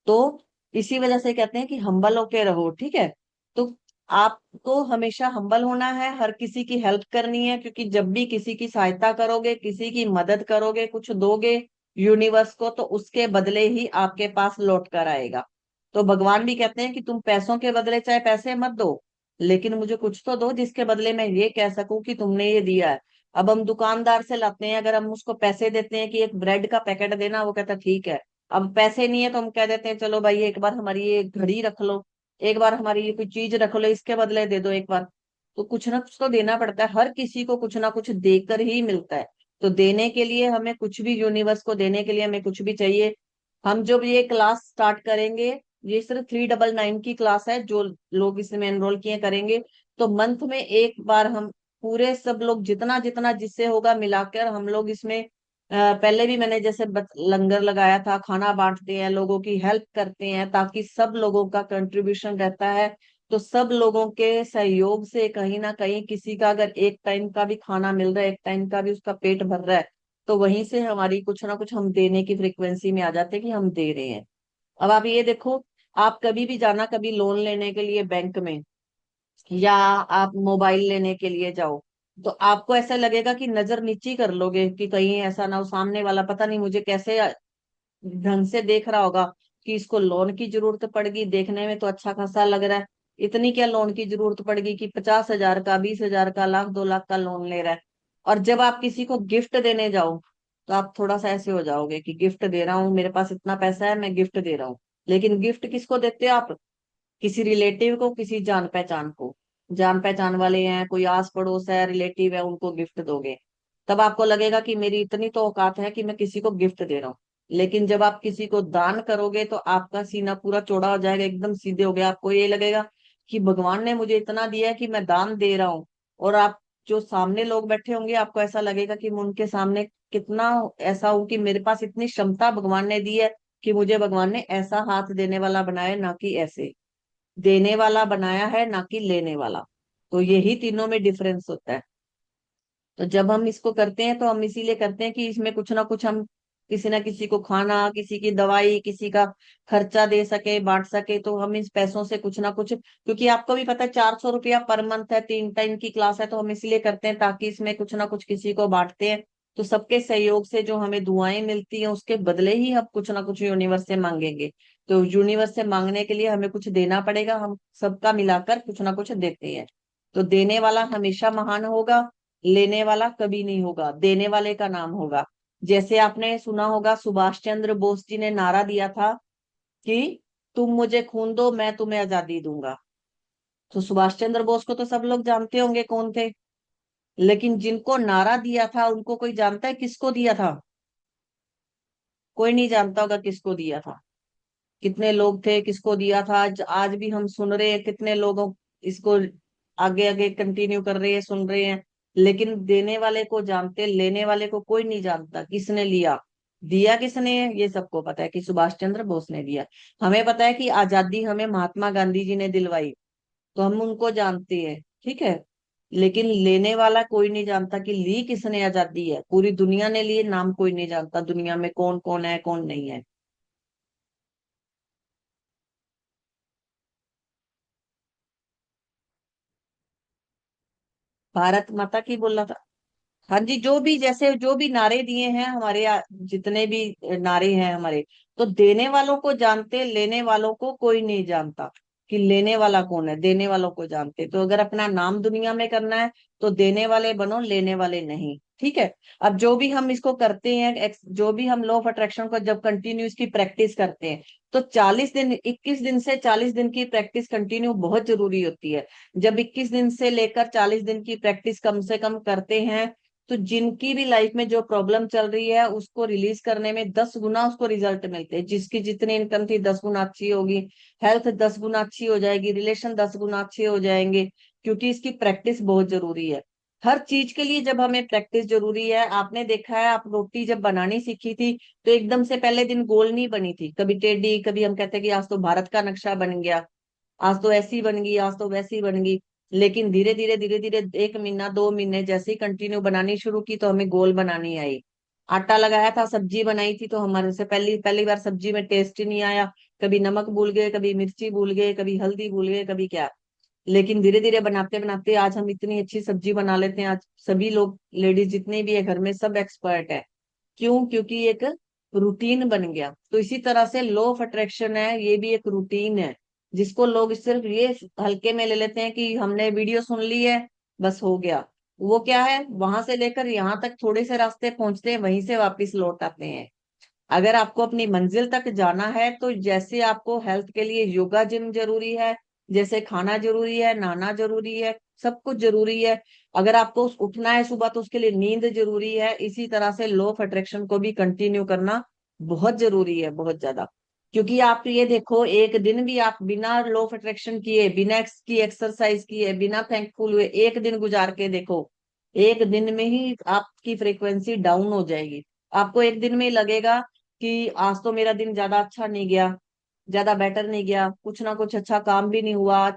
तो इसी वजह से कहते हैं कि हम्बल होके रहो, ठीक है। तो आपको हमेशा हम्बल होना है, हर किसी की हेल्प करनी है, क्योंकि जब भी किसी की सहायता करोगे, किसी की मदद करोगे, कुछ दोगे यूनिवर्स को, तो उसके बदले ही आपके पास लौट कर आएगा। तो भगवान भी कहते हैं कि तुम पैसों के बदले चाहे पैसे मत दो, लेकिन मुझे कुछ तो दो जिसके बदले मैं ये कह सकूं कि तुमने ये दिया है। अब हम दुकानदार से लाते हैं, अगर हम उसको पैसे देते हैं कि एक ब्रेड का पैकेट देना, वो कहता है ठीक है। अब पैसे नहीं है तो हम कह देते हैं चलो भाई एक बार हमारी ये घड़ी रख लो, एक बार हमारी ये कोई चीज रख लो, इसके बदले दे दो एक बार। तो कुछ ना कुछ तो देना पड़ता है, हर किसी को कुछ ना कुछ देकर ही मिलता है। तो देने के लिए हमें कुछ भी, यूनिवर्स को देने के लिए हमें कुछ भी चाहिए। हम जब ये क्लास स्टार्ट करेंगे, ये सिर्फ 399 की क्लास है, जो लोग इसमें एनरोल किए करेंगे, तो मंथ में एक बार हम पूरे सब लोग जितना जितना जिससे होगा मिलाकर हम लोग इसमें पहले भी मैंने जैसे लंगर लगाया था, खाना बांटते हैं, लोगों की हेल्प करते हैं, ताकि सब लोगों का कंट्रीब्यूशन रहता है। तो सब लोगों के सहयोग से कहीं ना कहीं किसी का अगर एक टाइम का भी खाना मिल रहा है, एक टाइम का भी उसका पेट भर रहा है, तो वहीं से हमारी कुछ ना कुछ हम देने की फ्रिक्वेंसी में आ जाते हैं कि हम दे रहे हैं। अब आप ये देखो, आप कभी भी जाना, कभी लोन लेने के लिए बैंक में, या आप मोबाइल लेने के लिए जाओ, तो आपको ऐसा लगेगा कि नजर नीची कर लोगे कि कहीं ऐसा ना हो सामने वाला पता नहीं मुझे कैसे ढंग से देख रहा होगा कि इसको लोन की जरूरत पड़ेगी, देखने में तो अच्छा खासा लग रहा है, इतनी क्या लोन की जरूरत पड़ेगी कि 50,000 का, 20,000 का, लाख 2 लाख का लोन ले रहा है। और जब आप किसी को गिफ्ट देने जाओ, तो आप थोड़ा सा ऐसे हो जाओगे कि गिफ्ट दे रहा हूँ, मेरे पास इतना पैसा है, मैं गिफ्ट दे रहा हूँ। लेकिन गिफ्ट किसको देते हो आप? किसी रिलेटिव को, किसी जान पहचान को, जान पहचान वाले हैं, कोई आस पड़ोस है, रिलेटिव है, उनको गिफ्ट दोगे, तब आपको लगेगा कि मेरी इतनी तो औकात है कि मैं किसी को गिफ्ट दे रहा हूँ। लेकिन जब आप किसी को दान करोगे, तो आपका सीना पूरा चौड़ा हो जाएगा, एकदम सीधे हो गया, आपको ये लगेगा कि भगवान ने मुझे इतना दिया है कि मैं दान दे रहा हूँ। और आप जो सामने लोग बैठे होंगे, आपको ऐसा लगेगा कि मैं उनके सामने कितना ऐसा हूं कि मेरे पास इतनी क्षमता भगवान ने दी है कि मुझे भगवान ने ऐसा हाथ देने वाला बनाया, ना कि ऐसे देने वाला बनाया है, ना कि लेने वाला। तो यही तीनों में डिफरेंस होता है। तो जब हम इसको करते हैं, तो हम इसीलिए करते हैं कि इसमें कुछ ना कुछ हम किसी ना किसी को खाना, किसी की दवाई, किसी का खर्चा दे सके, बांट सके, तो हम इस पैसों से कुछ ना कुछ, क्योंकि आपको भी पता है 400 रुपया पर मंथ है, 3 टाइम की क्लास है, तो हम इसलिए करते हैं ताकि इसमें कुछ ना कुछ किसी को बांटते हैं। तो सबके सहयोग से जो हमें दुआएं मिलती हैं, उसके बदले ही हम कुछ ना कुछ यूनिवर्स से मांगेंगे। तो यूनिवर्स से मांगने के लिए हमें कुछ देना पड़ेगा, हम सबका मिलाकर कुछ ना कुछ देते हैं। तो देने वाला हमेशा महान होगा, लेने वाला कभी नहीं होगा, देने वाले का नाम होगा। जैसे आपने सुना होगा, सुभाष चंद्र बोस जी ने नारा दिया था कि तुम मुझे खून दो, मैं तुम्हें आजादी दूंगा। तो सुभाष चंद्र बोस को तो सब लोग जानते होंगे कौन थे, लेकिन जिनको नारा दिया था उनको कोई जानता है किसको दिया था? कोई नहीं जानता होगा किसको दिया था। कितने लोग थे, किसको दिया था, आज भी हम सुन रहे हैं, कितने लोगों इसको आगे आगे कंटिन्यू कर रहे हैं, सुन रहे हैं। लेकिन देने वाले को जानते, लेने वाले को कोई नहीं जानता, किसने लिया, दिया किसने है, ये सबको पता है कि सुभाष चंद्र बोस ने दिया। हमें पता है कि आजादी हमें महात्मा गांधी जी ने दिलवाई, तो हम उनको जानते हैं, ठीक है। लेकिन लेने वाला कोई नहीं जानता कि ली किसने आजादी है, पूरी दुनिया ने लिए, नाम कोई नहीं जानता दुनिया में कौन कौन है, कौन नहीं है। भारत माता की बोला था। हाँ जी, जो भी जैसे जो भी नारे दिए हैं हमारे जितने भी नारे हैं हमारे, तो देने वालों को जानते, लेने वालों को कोई नहीं जानता। कि लेने वाला कौन है, देने वालों को जानते हैं। तो अगर अपना नाम दुनिया में करना है तो देने वाले बनो, लेने वाले नहीं। ठीक है। अब जो भी हम इसको करते हैं, जो भी हम लॉ ऑफ अट्रैक्शन को जब कंटिन्यू इसकी प्रैक्टिस करते हैं, तो 40 दिन, 21 दिन से 40 दिन की प्रैक्टिस कंटिन्यू बहुत जरूरी होती है। जब 21 दिन से लेकर 40 दिन की प्रैक्टिस कम से कम करते हैं, तो जिनकी भी लाइफ में जो प्रॉब्लम चल रही है उसको रिलीज करने में 10 गुना उसको रिजल्ट मिलते हैं। जिसकी जितनी इनकम थी 10 गुना अच्छी होगी, हेल्थ 10 गुना अच्छी हो जाएगी, रिलेशन 10 गुना अच्छे हो जाएंगे, क्योंकि इसकी प्रैक्टिस बहुत जरूरी है। हर चीज के लिए जब हमें प्रैक्टिस जरूरी है। आपने देखा है, आप रोटी जब बनानी सीखी थी तो एकदम से पहले दिन गोल नहीं बनी थी, कभी टेढ़ी, कभी हम कहते हैं कि आज तो भारत का नक्शा बन गया, आज तो ऐसी बन गई, आज तो वैसी बन गई। लेकिन धीरे धीरे 1 महीना 2 महीने जैसे ही कंटिन्यू बनानी शुरू की तो हमें गोल बनानी आई। आटा लगाया था, सब्जी बनाई थी, तो हमारे से पहली पहली बार सब्जी में टेस्ट ही नहीं आया। कभी नमक भूल गए, कभी मिर्ची भूल गए, कभी हल्दी भूल गए, कभी क्या। लेकिन धीरे धीरे बनाते बनाते आज हम इतनी अच्छी सब्जी बना लेते हैं। आज सभी लोग, लेडीज जितने भी है घर में, सब एक्सपर्ट है। क्यों? क्योंकि एक रूटीन बन गया। तो इसी तरह से लॉ ऑफ अट्रैक्शन है, ये भी एक रूटीन है, जिसको लोग सिर्फ ये हल्के में ले लेते हैं कि हमने वीडियो सुन ली है, बस हो गया। वो क्या है, वहां से लेकर यहाँ तक थोड़े से रास्ते पहुंचते हैं, वहीं से वापस लौट आते हैं। अगर आपको अपनी मंजिल तक जाना है तो जैसे आपको हेल्थ के लिए योगा जिम जरूरी है, जैसे खाना जरूरी है, नहाना जरूरी है, सब कुछ जरूरी है। अगर आपको उठना है सुबह तो उसके लिए नींद जरूरी है। इसी तरह से लॉ ऑफ अट्रैक्शन को भी कंटिन्यू करना बहुत जरूरी है, बहुत ज्यादा। क्योंकि आप ये देखो, एक दिन भी आप बिना लॉ ऑफ अट्रैक्शन किए, बिना की एक्सरसाइज किए, बिना थैंकफुल हुए एक दिन गुजार के देखो, एक दिन में ही आपकी फ्रीक्वेंसी डाउन हो जाएगी। आपको एक दिन में ही लगेगा कि आज तो मेरा दिन ज्यादा अच्छा नहीं गया, ज्यादा बेटर नहीं गया, कुछ ना कुछ अच्छा काम भी नहीं हुआ,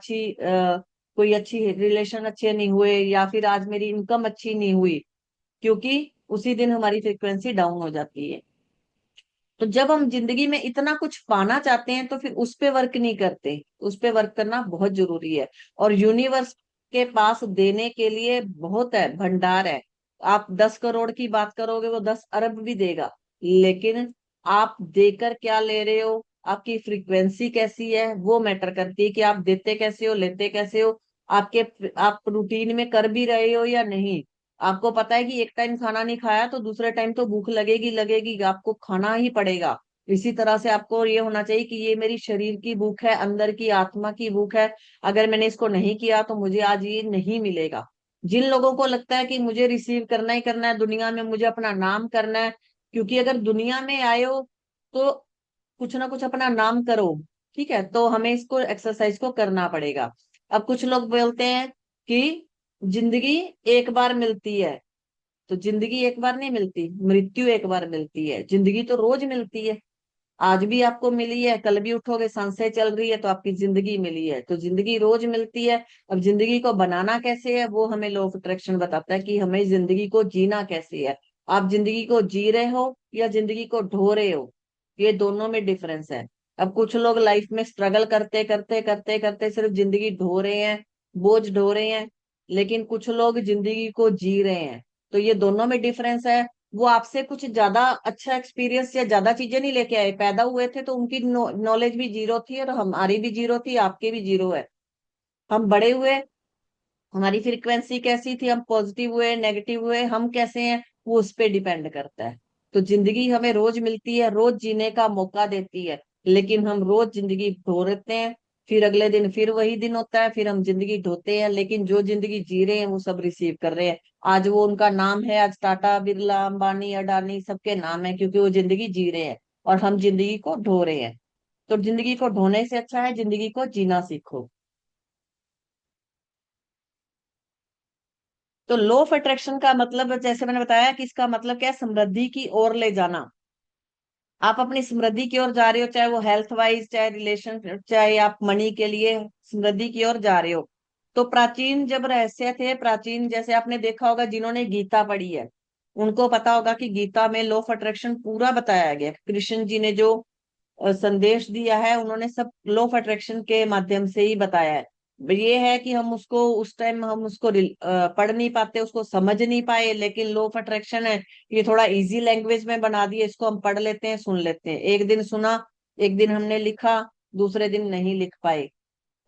कोई अच्छी रिलेशन अच्छे नहीं हुए, या फिर आज मेरी इनकम अच्छी नहीं हुई, क्योंकि उसी दिन हमारी फ्रिक्वेंसी डाउन हो जाती है। तो जब हम जिंदगी में इतना कुछ पाना चाहते हैं तो फिर उस पे वर्क नहीं करते। उस पे वर्क करना बहुत जरूरी है। और यूनिवर्स के पास देने के लिए बहुत है, भंडार है। आप 10 करोड़ की बात करोगे, वो 10 अरब भी देगा। लेकिन आप देकर क्या ले रहे हो, आपकी फ्रीक्वेंसी कैसी है, वो मैटर करती है कि आप देते कैसे हो, लेते कैसे हो। आप रूटीन में कर भी रहे हो या नहीं। आपको पता है कि एक टाइम खाना नहीं खाया तो दूसरे टाइम तो भूख लगेगी लगेगी, आपको खाना ही पड़ेगा। इसी तरह से आपको ये होना चाहिए कि ये मेरी शरीर की भूख है, अंदर की आत्मा की भूख है। अगर मैंने इसको नहीं किया तो मुझे आज ये नहीं मिलेगा। जिन लोगों को लगता है कि मुझे रिसीव करना ही करना है दुनिया में, मुझे अपना नाम करना है, क्योंकि अगर दुनिया में आए हो तो कुछ ना कुछ अपना नाम करो। ठीक है, तो हमें इसको एक्सरसाइज को करना पड़ेगा। अब कुछ लोग बोलते हैं कि जिंदगी एक बार मिलती है, तो जिंदगी एक बार नहीं मिलती, मृत्यु एक बार मिलती है। जिंदगी तो रोज मिलती है। आज भी आपको मिली है, कल भी उठोगे, सांसें चल रही है, तो आपकी जिंदगी मिली है। तो जिंदगी रोज मिलती है। अब जिंदगी को बनाना कैसे है, वो हमें लॉ ऑफ अट्रैक्शन बताता है कि हमें जिंदगी को जीना कैसे है। आप जिंदगी को जी रहे हो या जिंदगी को ढो रहे हो, ये दोनों में डिफरेंस है। अब कुछ लोग लाइफ में स्ट्रगल करते करते करते करते सिर्फ जिंदगी ढो रहे हैं, बोझ ढो रहे हैं। लेकिन कुछ लोग जिंदगी को जी रहे हैं। तो ये दोनों में डिफरेंस है। वो आपसे कुछ ज्यादा अच्छा एक्सपीरियंस या ज्यादा चीजें नहीं लेके आए। पैदा हुए थे तो उनकी नॉलेज भी जीरो थी, और हमारी भी जीरो थी, आपकी भी जीरो है। हम बड़े हुए, हमारी फ्रीक्वेंसी कैसी थी, हम पॉजिटिव हुए, नेगेटिव हुए, हम कैसे हैं, वो उस पे डिपेंड करता है। तो जिंदगी हमें रोज मिलती है, रोज जीने का मौका देती है। लेकिन हम रोज जिंदगी ढो देते हैं, फिर अगले दिन फिर वही दिन होता है, फिर हम जिंदगी ढोते हैं। लेकिन जो जिंदगी जी रहे हैं वो सब रिसीव कर रहे हैं। आज वो उनका नाम है, आज टाटा बिरला अंबानी अडानी सबके नाम है, क्योंकि वो जिंदगी जी रहे हैं और हम जिंदगी को ढो रहे हैं। तो जिंदगी को ढोने से अच्छा है जिंदगी को जीना सीखो। तो लॉ ऑफ अट्रैक्शन का मतलब, जैसे मैंने बताया कि इसका मतलब क्या है, समृद्धि की ओर ले जाना। आप अपनी समृद्धि की ओर जा रहे हो, चाहे वो हेल्थ वाइज, चाहे रिलेशन, चाहे आप मनी के लिए समृद्धि की ओर जा रहे हो। तो प्राचीन जब रहस्य थे, प्राचीन जैसे आपने देखा होगा, जिन्होंने गीता पढ़ी है उनको पता होगा कि गीता में लॉ ऑफ अट्रैक्शन पूरा बताया गया। कृष्ण जी ने जो संदेश दिया है, उन्होंने सब लॉ ऑफ अट्रैक्शन के माध्यम से ही बताया है। ये है कि हम उसको उस टाइम हम उसको पढ़ नहीं पाते, उसको समझ नहीं पाए। लेकिन लॉ ऑफ अट्रैक्शन है, ये थोड़ा इजी लैंग्वेज में बना दिए, इसको हम पढ़ लेते हैं, सुन लेते हैं। एक दिन सुना, एक दिन हमने लिखा, दूसरे दिन नहीं लिख पाए।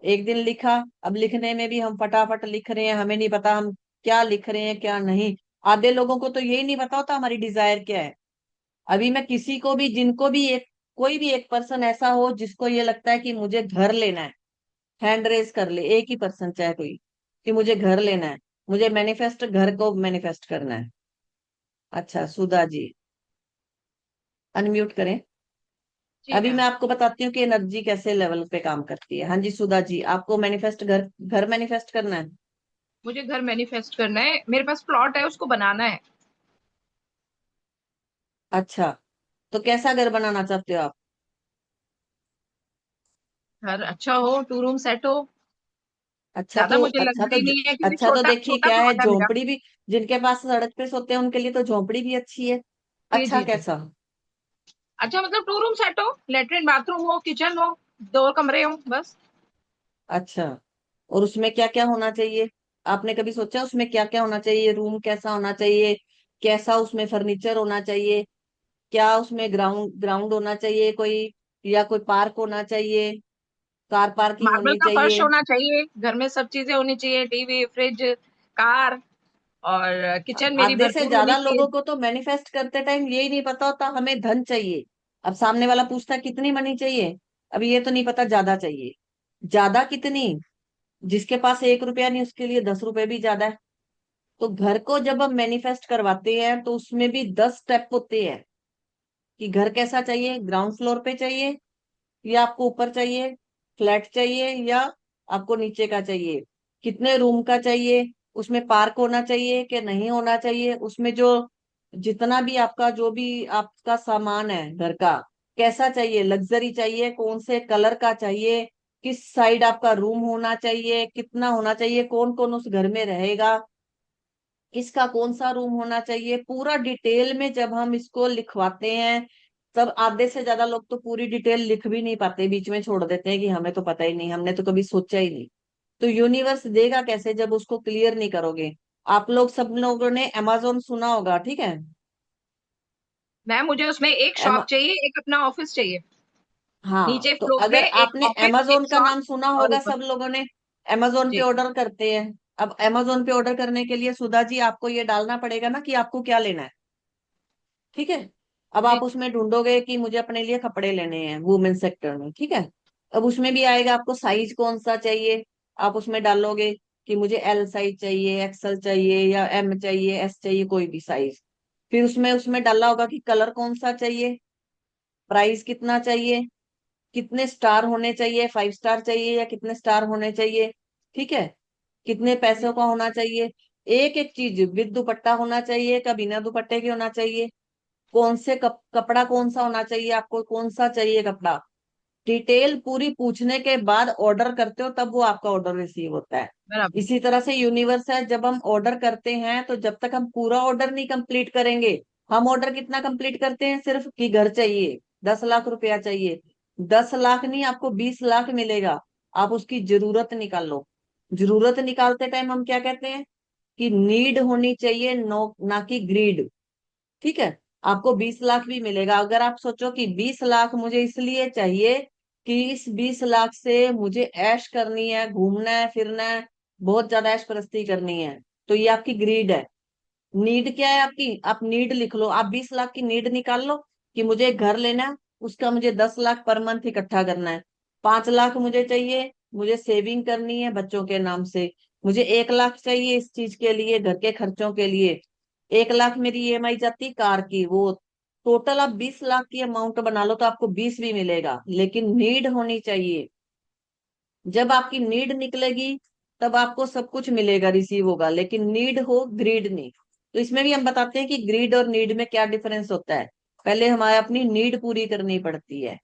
एक दिन लिखा, अब लिखने में भी हम फटाफट लिख रहे हैं, हमें नहीं पता हम क्या लिख रहे हैं क्या नहीं। आधे लोगों को तो यही नहीं पता होता हमारी डिजायर क्या है। अभी मैं किसी को भी, जिनको भी एक, कोई भी एक पर्सन ऐसा हो जिसको ये लगता है कि मुझे घर लेना है, हैंड रेज कर ले, एक ही पर्सन चाहे कोई, कि मुझे घर लेना है, मुझे मैनिफेस्ट, घर को मैनिफेस्ट करना है। अच्छा सुधा जी, अनम्यूट करें। जी अभी मैं मैम। आपको बताती हूँ कि एनर्जी कैसे लेवल पे काम करती है। हाँ जी सुधा जी, आपको मैनिफेस्ट, घर घर मैनिफेस्ट करना है। मुझे घर मैनिफेस्ट करना है, मेरे पास प्लॉट है, उसको बनाना है। अच्छा, तो कैसा घर बनाना चाहते हो आप? घर अच्छा हो, 2 रूम सेट हो। अच्छा ज्यादा तो, मुझे लग्जरी नहीं है, क्योंकि अच्छा तो छोटा देखिए छोटा क्या है, प्लॉट है मेरा। झोंपड़ी भी, जिनके पास सड़क पे सोते हैं उनके लिए तो झोंपड़ी भी अच्छी है। जी अच्छा जी जी। कैसा? अच्छा मतलब 2 रूम सेट हो, लेटरिन बाथरूम हो, किचन हो, 2 कमरे हो बस। अच्छा, और उसमें क्या क्या होना चाहिए? आपने कभी सोचा उसमें क्या क्या होना चाहिए? रूम कैसा होना चाहिए? कैसा उसमें फर्नीचर होना चाहिए? क्या उसमें ग्राउंड ग्राउंड होना चाहिए कोई, या कोई पार्क होना चाहिए, कार पार्किंग मार्बल होनी का फर्श चाहिए? होना चाहिए, घर में सब चीजें होनी चाहिए, टीवी, फ्रिज, कार, और किचन मेरी आधे से भरपूर होनी ज्यादा चाहिए। लोगों को तो मैनिफेस्ट करते टाइम यही नहीं पता होता हमें धन चाहिए। अब सामने वाला पूछता है कितनी मनी चाहिए, अभी ये तो नहीं पता ज्यादा चाहिए। ज्यादा कितनी? जिसके पास 1 रुपया नहीं उसके लिए 10 रुपए भी ज्यादा है। तो घर को जब हम मैनिफेस्ट करवाते हैं तो उसमें भी 10 स्टेप होते हैं, कि घर कैसा चाहिए, ग्राउंड फ्लोर पे चाहिए या आपको ऊपर चाहिए, फ्लैट चाहिए या आपको नीचे का चाहिए, कितने रूम का चाहिए, उसमें पार्क होना चाहिए कि नहीं होना चाहिए, उसमें जो जितना भी आपका, जो भी आपका सामान है घर का, कैसा चाहिए, लग्जरी चाहिए, कौन से कलर का चाहिए, किस साइड आपका रूम होना चाहिए, कितना होना चाहिए, कौन कौन उस घर में रहेगा, किसका कौन सा रूम होना चाहिए, पूरा डिटेल में जब हम इसको लिखवाते हैं, तब आधे से ज्यादा लोग तो पूरी डिटेल लिख भी नहीं पाते, बीच में छोड़ देते हैं कि हमें तो पता ही नहीं, हमने तो कभी सोचा ही नहीं। तो यूनिवर्स देगा कैसे जब उसको क्लियर नहीं करोगे? आप लोग सब लोगों ने अमेजोन सुना होगा, ठीक है? मैम मुझे उसमें एक शॉप चाहिए, एक अपना ऑफिस चाहिए। हाँ, नीचे तो फ्लोर पे अगर एक आपने ऑफिस, अमेजोन एक का शॉप, नाम सुना और होगा, ऊपर। सब लोगों ने अमेजोन पे जी ऑर्डर करते हैं। अब अमेजोन पे ऑर्डर करने के लिए सुधा जी आपको ये डालना पड़ेगा ना कि आपको क्या लेना है, ठीक है? अब जी। आप उसमें ढूंढोगे कि मुझे अपने लिए कपड़े लेने हैं वुमेन सेक्टर में, ठीक है? अब उसमें भी आएगा आपको साइज कौन सा चाहिए, आप उसमें डालोगे कि मुझे एल साइज चाहिए, एक्सएल चाहिए या एम चाहिए, एस चाहिए, कोई भी साइज। फिर उसमें उसमें डाला होगा कि कलर कौन सा चाहिए, प्राइस कितना चाहिए, कितने स्टार होने चाहिए, 5 स्टार चाहिए या कितने स्टार होने चाहिए, ठीक है? कितने पैसों का होना चाहिए, एक एक चीज, विद दुपट्टा होना चाहिए का बिना दुपट्टे के होना चाहिए, कौन से कपड़ा कौन सा होना चाहिए, आपको कौन सा चाहिए कपड़ा, डिटेल पूरी पूछने के बाद ऑर्डर करते हो, तब वो आपका ऑर्डर रिसीव होता है। बराबर। इसी तरह से यूनिवर्स है, जब हम ऑर्डर करते हैं तो जब तक हम पूरा ऑर्डर नहीं कंप्लीट करेंगे, हम ऑर्डर कितना कंप्लीट करते हैं, सिर्फ कि घर चाहिए, 10 लाख रुपया चाहिए, 10 लाख नहीं, आपको 20 लाख मिलेगा, आप उसकी जरूरत निकालो। जरूरत निकालते टाइम हम क्या कहते हैं कि नीड होनी चाहिए, नो ना कि ग्रीड, ठीक है? आपको 20 लाख भी मिलेगा अगर आप सोचो कि 20 लाख मुझे इसलिए चाहिए कि इस 20 लाख से मुझे ऐश करनी है, घूमना है, फिरना है, बहुत ज्यादा ऐश परस्ती करनी है, तो ये आपकी ग्रीड है। नीड क्या है आपकी? आप नीड लिख लो, आप 20 लाख की नीड निकाल लो कि मुझे एक घर लेना है, उसका मुझे 10 लाख पर मंथ इकट्ठा करना है, 5 लाख मुझे चाहिए, मुझे सेविंग करनी है बच्चों के नाम से, मुझे 1 लाख चाहिए इस चीज के लिए, घर के खर्चों के लिए, 1 लाख मेरी ईएमआई जाती कार की, वो टोटल आप 20 लाख की अमाउंट बना लो तो आपको 20 भी मिलेगा, लेकिन नीड होनी चाहिए। जब आपकी नीड निकलेगी तब आपको सब कुछ मिलेगा, रिसीव होगा, लेकिन नीड हो, ग्रीड नहीं। तो इसमें भी हम बताते हैं कि ग्रीड और नीड में क्या डिफरेंस होता है। पहले हमारे अपनी नीड पूरी करनी पड़ती है।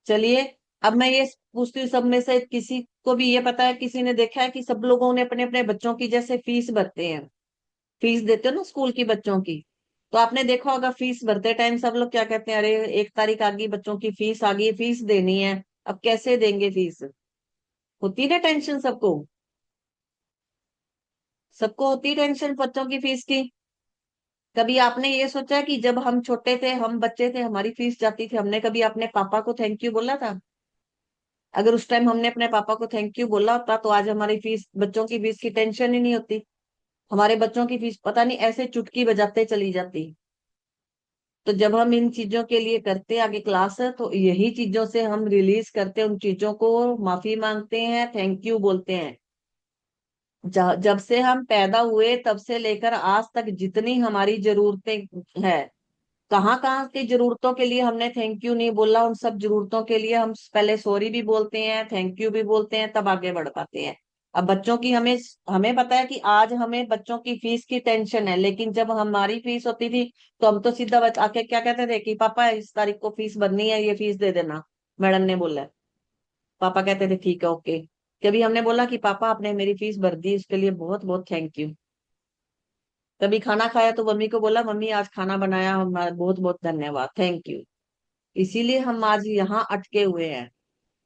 चलिए, अब मैं ये पूछती हूँ, सब में से किसी को भी ये पता है, किसी ने देखा है कि सब लोगों ने अपने अपने बच्चों की जैसे फीस भरते हैं, फीस देते हो ना स्कूल की बच्चों की, तो आपने देखा होगा फीस भरते टाइम सब लोग क्या कहते हैं, अरे 1 तारीख आ गई, बच्चों की फीस आ गई, फीस देनी है, अब कैसे देंगे फीस? होती ना टेंशन सबको, सबको होती टेंशन बच्चों की फीस की। कभी आपने ये सोचा कि जब हम छोटे थे, हम बच्चे थे, हमारी फीस जाती थी, हमने कभी अपने पापा को थैंक यू बोला था? अगर उस टाइम हमने अपने पापा को थैंक यू बोला होता तो आज हमारी फीस, बच्चों की फीस की टेंशन ही नहीं होती। हमारे बच्चों की फीस पता नहीं ऐसे चुटकी बजाते चली जाती। तो जब हम इन चीजों के लिए करते आगे क्लास है तो यही चीजों से हम रिलीज करते हैं, उन चीजों को माफी मांगते हैं, थैंक यू बोलते हैं। जब से हम पैदा हुए तब से लेकर आज तक जितनी हमारी जरूरतें है, कहाँ कहाँ की जरूरतों के लिए हमने थैंक यू नहीं बोला, उन सब जरूरतों के लिए हम पहले सॉरी भी बोलते हैं, थैंक यू भी बोलते हैं, तब आगे बढ़ पाते हैं। अब बच्चों की हमें हमें पता है कि आज हमें बच्चों की फीस की टेंशन है, लेकिन जब हमारी फीस होती थी तो हम तो सीधा आके क्या कहते थे कि पापा इस तारीख को फीस भरनी है, ये फीस दे देना, मैडम ने बोला है। पापा कहते थे ठीक है ओके। कभी हमने बोला कि पापा आपने मेरी फीस भर दी, उसके लिए बहुत बहुत थैंक यू। कभी खाना खाया तो मम्मी को बोला मम्मी आज खाना बनाया, बहुत बहुत धन्यवाद, थैंक यू। इसीलिए हम आज यहाँ अटके हुए हैं।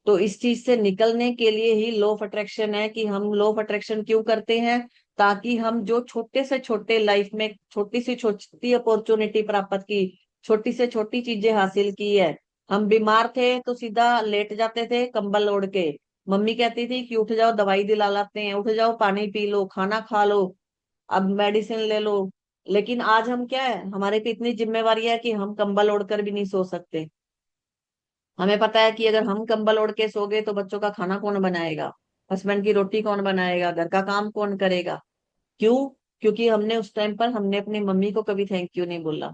तो इस चीज से निकलने के लिए ही लॉ ऑफ अट्रैक्शन है कि हम लॉ ऑफ अट्रैक्शन क्यों करते हैं, ताकि हम जो छोटे से छोटे लाइफ में छोटी से छोटी अपॉर्चुनिटी प्राप्त की, छोटी से छोटी चीजें हासिल की है। हम बीमार थे तो सीधा लेट जाते थे कंबल ओढ़ के, मम्मी कहती थी कि उठ जाओ दवाई दिला लाते हैं, उठ जाओ पानी पी लो, खाना खा लो, अब मेडिसिन ले लो। लेकिन आज हम क्या है, हमारे पे इतनी जिम्मेवारी है कि हम कंबल ओढ़कर भी नहीं सो सकते। हमें पता है कि अगर हम कंबल ओढ़ के सो गए तो बच्चों का खाना कौन बनाएगा, हस्बैंड की रोटी कौन बनाएगा, घर का काम कौन करेगा। क्यों? क्योंकि हमने उस टाइम पर हमने अपनी मम्मी को कभी थैंक यू नहीं बोला।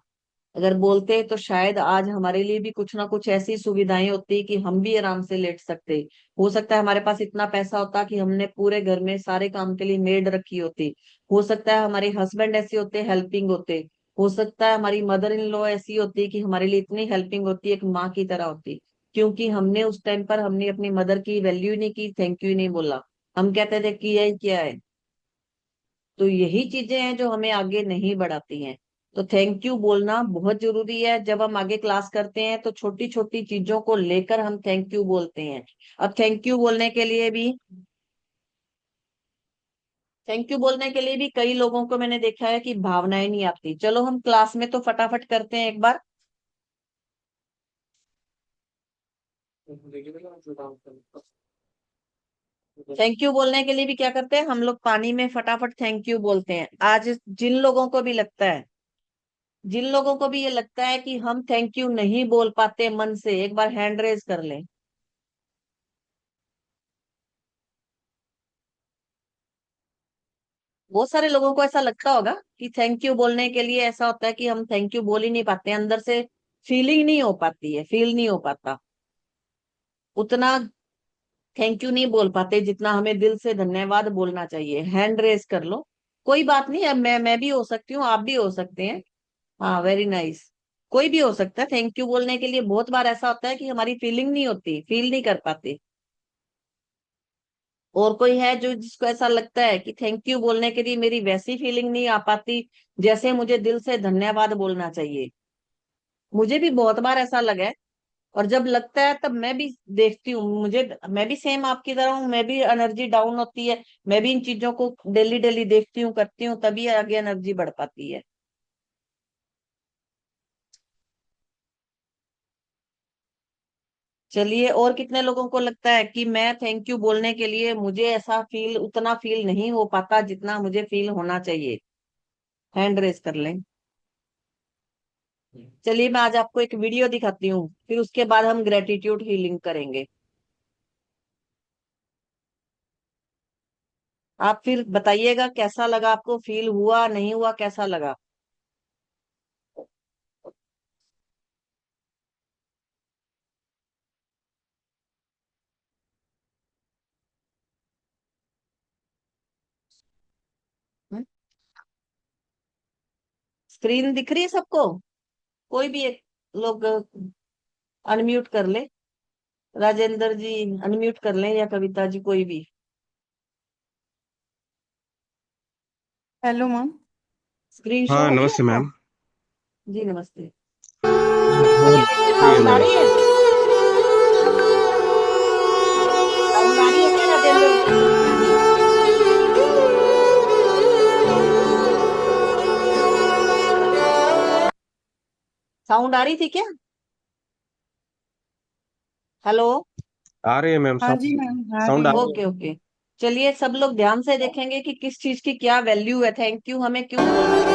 अगर बोलते तो शायद आज हमारे लिए भी कुछ ना कुछ ऐसी सुविधाएं होती कि हम भी आराम से लेट सकते। हो सकता है हमारे पास इतना पैसा होता कि हमने पूरे घर में सारे काम के लिए मेड रखी होती। हो सकता है हमारे हस्बैंड ऐसे होते हेल्पिंग होते। हो सकता है हमारी मदर इन लॉ ऐसी होती कि हमारे लिए इतनी हेल्पिंग होती, एक माँ की तरह होती। क्योंकि हमने उस टाइम पर हमने अपनी मदर की वैल्यू नहीं की, थैंक यू नहीं बोला। हम कहते थे किया ही क्या है। तो यही चीजें हैं जो हमें आगे नहीं बढ़ाती हैं। तो थैंक यू बोलना बहुत जरूरी है। जब हम आगे क्लास करते हैं तो छोटी छोटी चीजों को लेकर हम थैंक यू बोलते हैं। अब थैंक यू बोलने के लिए भी कई लोगों को मैंने देखा है कि भावनाएं नहीं आती। चलो हम क्लास में तो फटाफट करते हैं एक बार। थैंक यू बोलने के लिए भी क्या करते हैं हम लोग, पानी में फटाफट थैंक यू बोलते हैं। आज जिन लोगों को भी ये लगता है कि हम थैंक यू नहीं बोल पाते मन से, एक बार हैंड रेज कर लें। बहुत सारे लोगों को ऐसा लगता होगा कि थैंक यू बोलने के लिए ऐसा होता है कि हम थैंक यू बोल ही नहीं पाते, अंदर से फीलिंग नहीं हो पाती है, फील नहीं हो पाता उतना, थैंक यू नहीं बोल पाते जितना हमें दिल से धन्यवाद बोलना चाहिए। हैंड रेज कर लो, कोई बात नहीं है, मैं भी हो सकती हूँ, आप भी हो सकते हैं। हाँ वेरी नाइस। कोई भी हो सकता है। थैंक यू बोलने के लिए बहुत बार ऐसा होता है कि हमारी फीलिंग नहीं होती, फील नहीं कर पाते। और कोई है जो जिसको ऐसा लगता है कि थैंक यू बोलने के लिए मेरी वैसी फीलिंग नहीं आ पाती जैसे मुझे दिल से धन्यवाद बोलना चाहिए। मुझे भी बहुत बार ऐसा लगा है। और जब लगता है तब मैं भी देखती हूँ, मैं भी सेम आपकी तरह हूँ, मैं भी एनर्जी डाउन होती है। मैं भी इन चीजों को डेली डेली देखती हूँ, करती हूँ, तभी आगे एनर्जी बढ़ पाती है। चलिए, और कितने लोगों को लगता है कि मैं थैंक यू बोलने के लिए मुझे ऐसा फील, उतना फील नहीं हो पाता जितना मुझे फील होना चाहिए। हैंड रेस कर लें। चलिए मैं आज आपको एक वीडियो दिखाती हूँ, फिर उसके बाद हम ग्रेटिट्यूड हीलिंग करेंगे। आप फिर बताइएगा कैसा लगा आपको, फील हुआ नहीं हुआ, कैसा लगा। स्क्रीन दिख रही है सबको? कोई भी एक लोग अनम्यूट कर ले। राजेंद्र जी अनम्यूट कर लें, या कविता जी, कोई भी। Hello ma'am. स्क्रीन शो हाँ हो रही है नमस्ते आपको? मैम। जी नमस्ते। हाँ दिख रही है साउंड आ मैम। रही है? साउंड आ रही है क्या राजेंद्र जी, कविता जी? साउंड आ रही थी क्या? हेलो। आ रही है मैम, हाँ जी मैम, आ साउंड रही आ है। रही है। Okay okay. चलिए सब लोग ध्यान से देखेंगे कि किस चीज की क्या वैल्यू है, थैंक यू हमें क्यों बोलना है।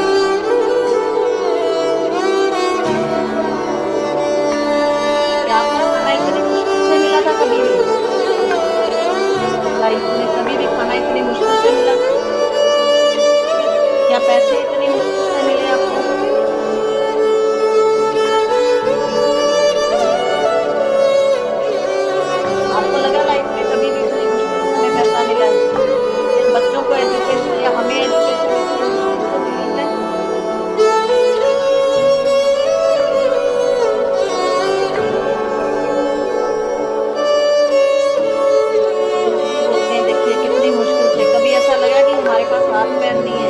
क्या आपको खाना इतनी मुश्किल से मिला था कभी भी? लाइफ में कभी भी खाना इतनी मुश्किल से मिला? क्या पैसे इतनी मुश्किल से मिले आपको? आपको लगा लाइफ में कभी भी इतनी मुश्किल से हमें पैसा मिला है? बच्चों को एजुकेशन या हमें एजुकेशन इतनी मुश्किल से मिली है? सोचते हैं, देखिए कितनी मुश्किल से, कभी ऐसा लगा कि हमारे पास हाथ पैर नहीं है?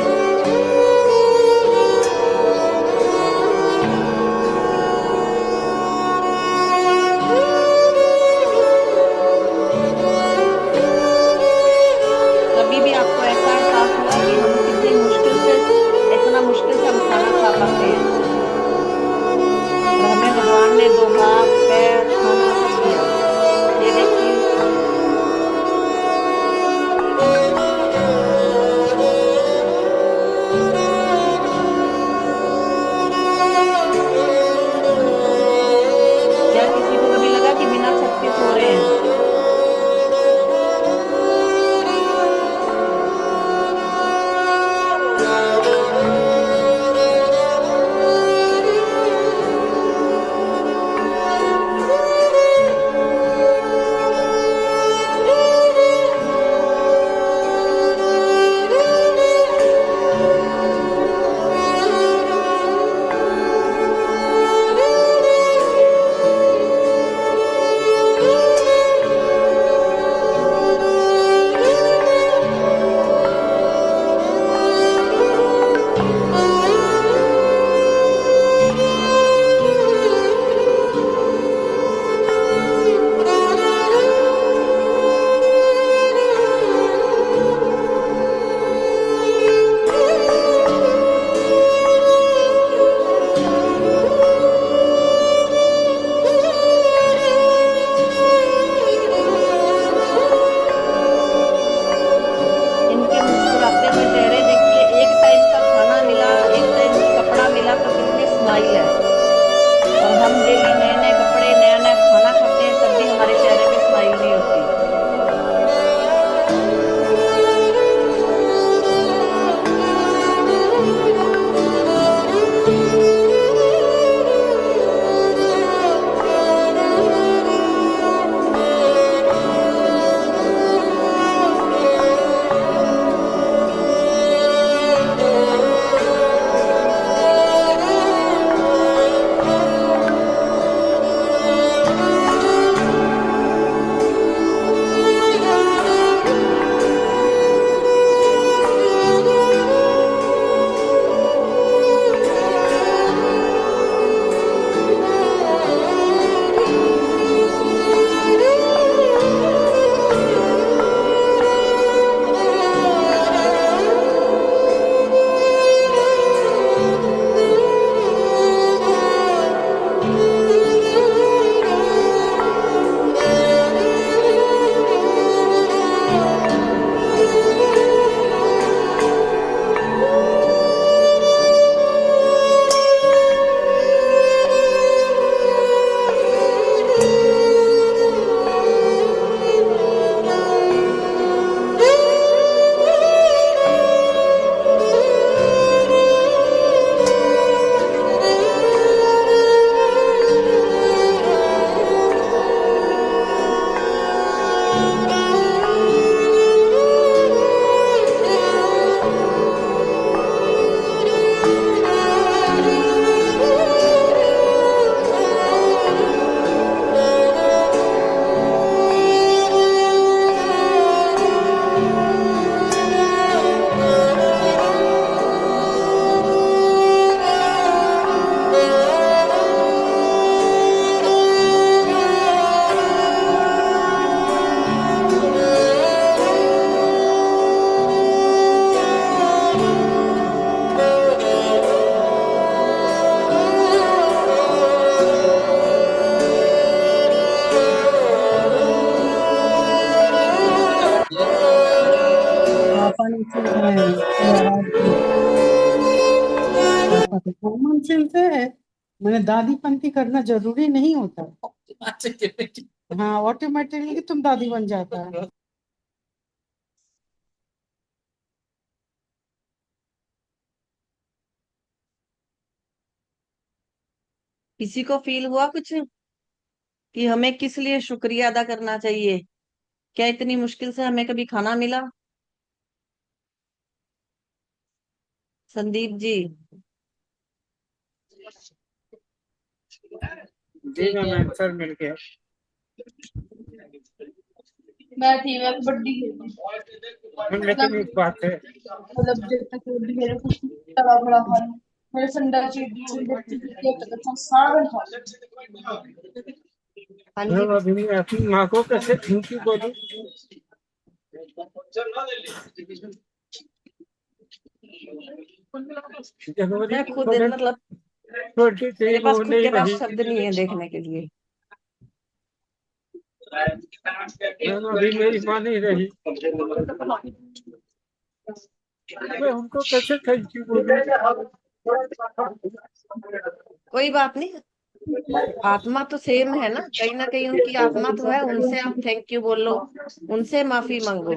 परफॉर्मेंसेस हैं, थोड़ा आवाज भी परफॉर्मेंसेस है। मैंने दादी पंथी करना जरूरी नहीं होता। हाँ, ऑटोमेटिकली तुम दादी बन जाता है। किसी को फील हुआ कुछ कि हमें किस लिए शुक्रिया अदा करना चाहिए? क्या इतनी मुश्किल से हमें कभी खाना मिला? संदीप जी। जी मैम, आंसर मिल गया। मैं थी, मैं तो बड्डी थी। मैम लेकिन एक बात है, मतलब जब तक वो भी मेरे कुछ तला बड़ा खान मेरे संडा चीज तक अच्छा सारा दिन था। हाँ जी। मैम अभी मैं अपनी माँ को कैसे थैंक यू बोलूँ? जनवरी मैं खुद 2023 मतलब मेरे में पास वो खुद नहीं के पास रही। शब्द नहीं है देखने के लिए। मैम अभी मेरी माँ नहीं रही, मैं उनको कैसे थैंक यू बोलूँ? कोई बात नहीं, आत्मा तो सेम है ना कहीं उनकी आत्मा तो है, उनसे आप थैंक यू बोलो, उनसे माफी मांगो।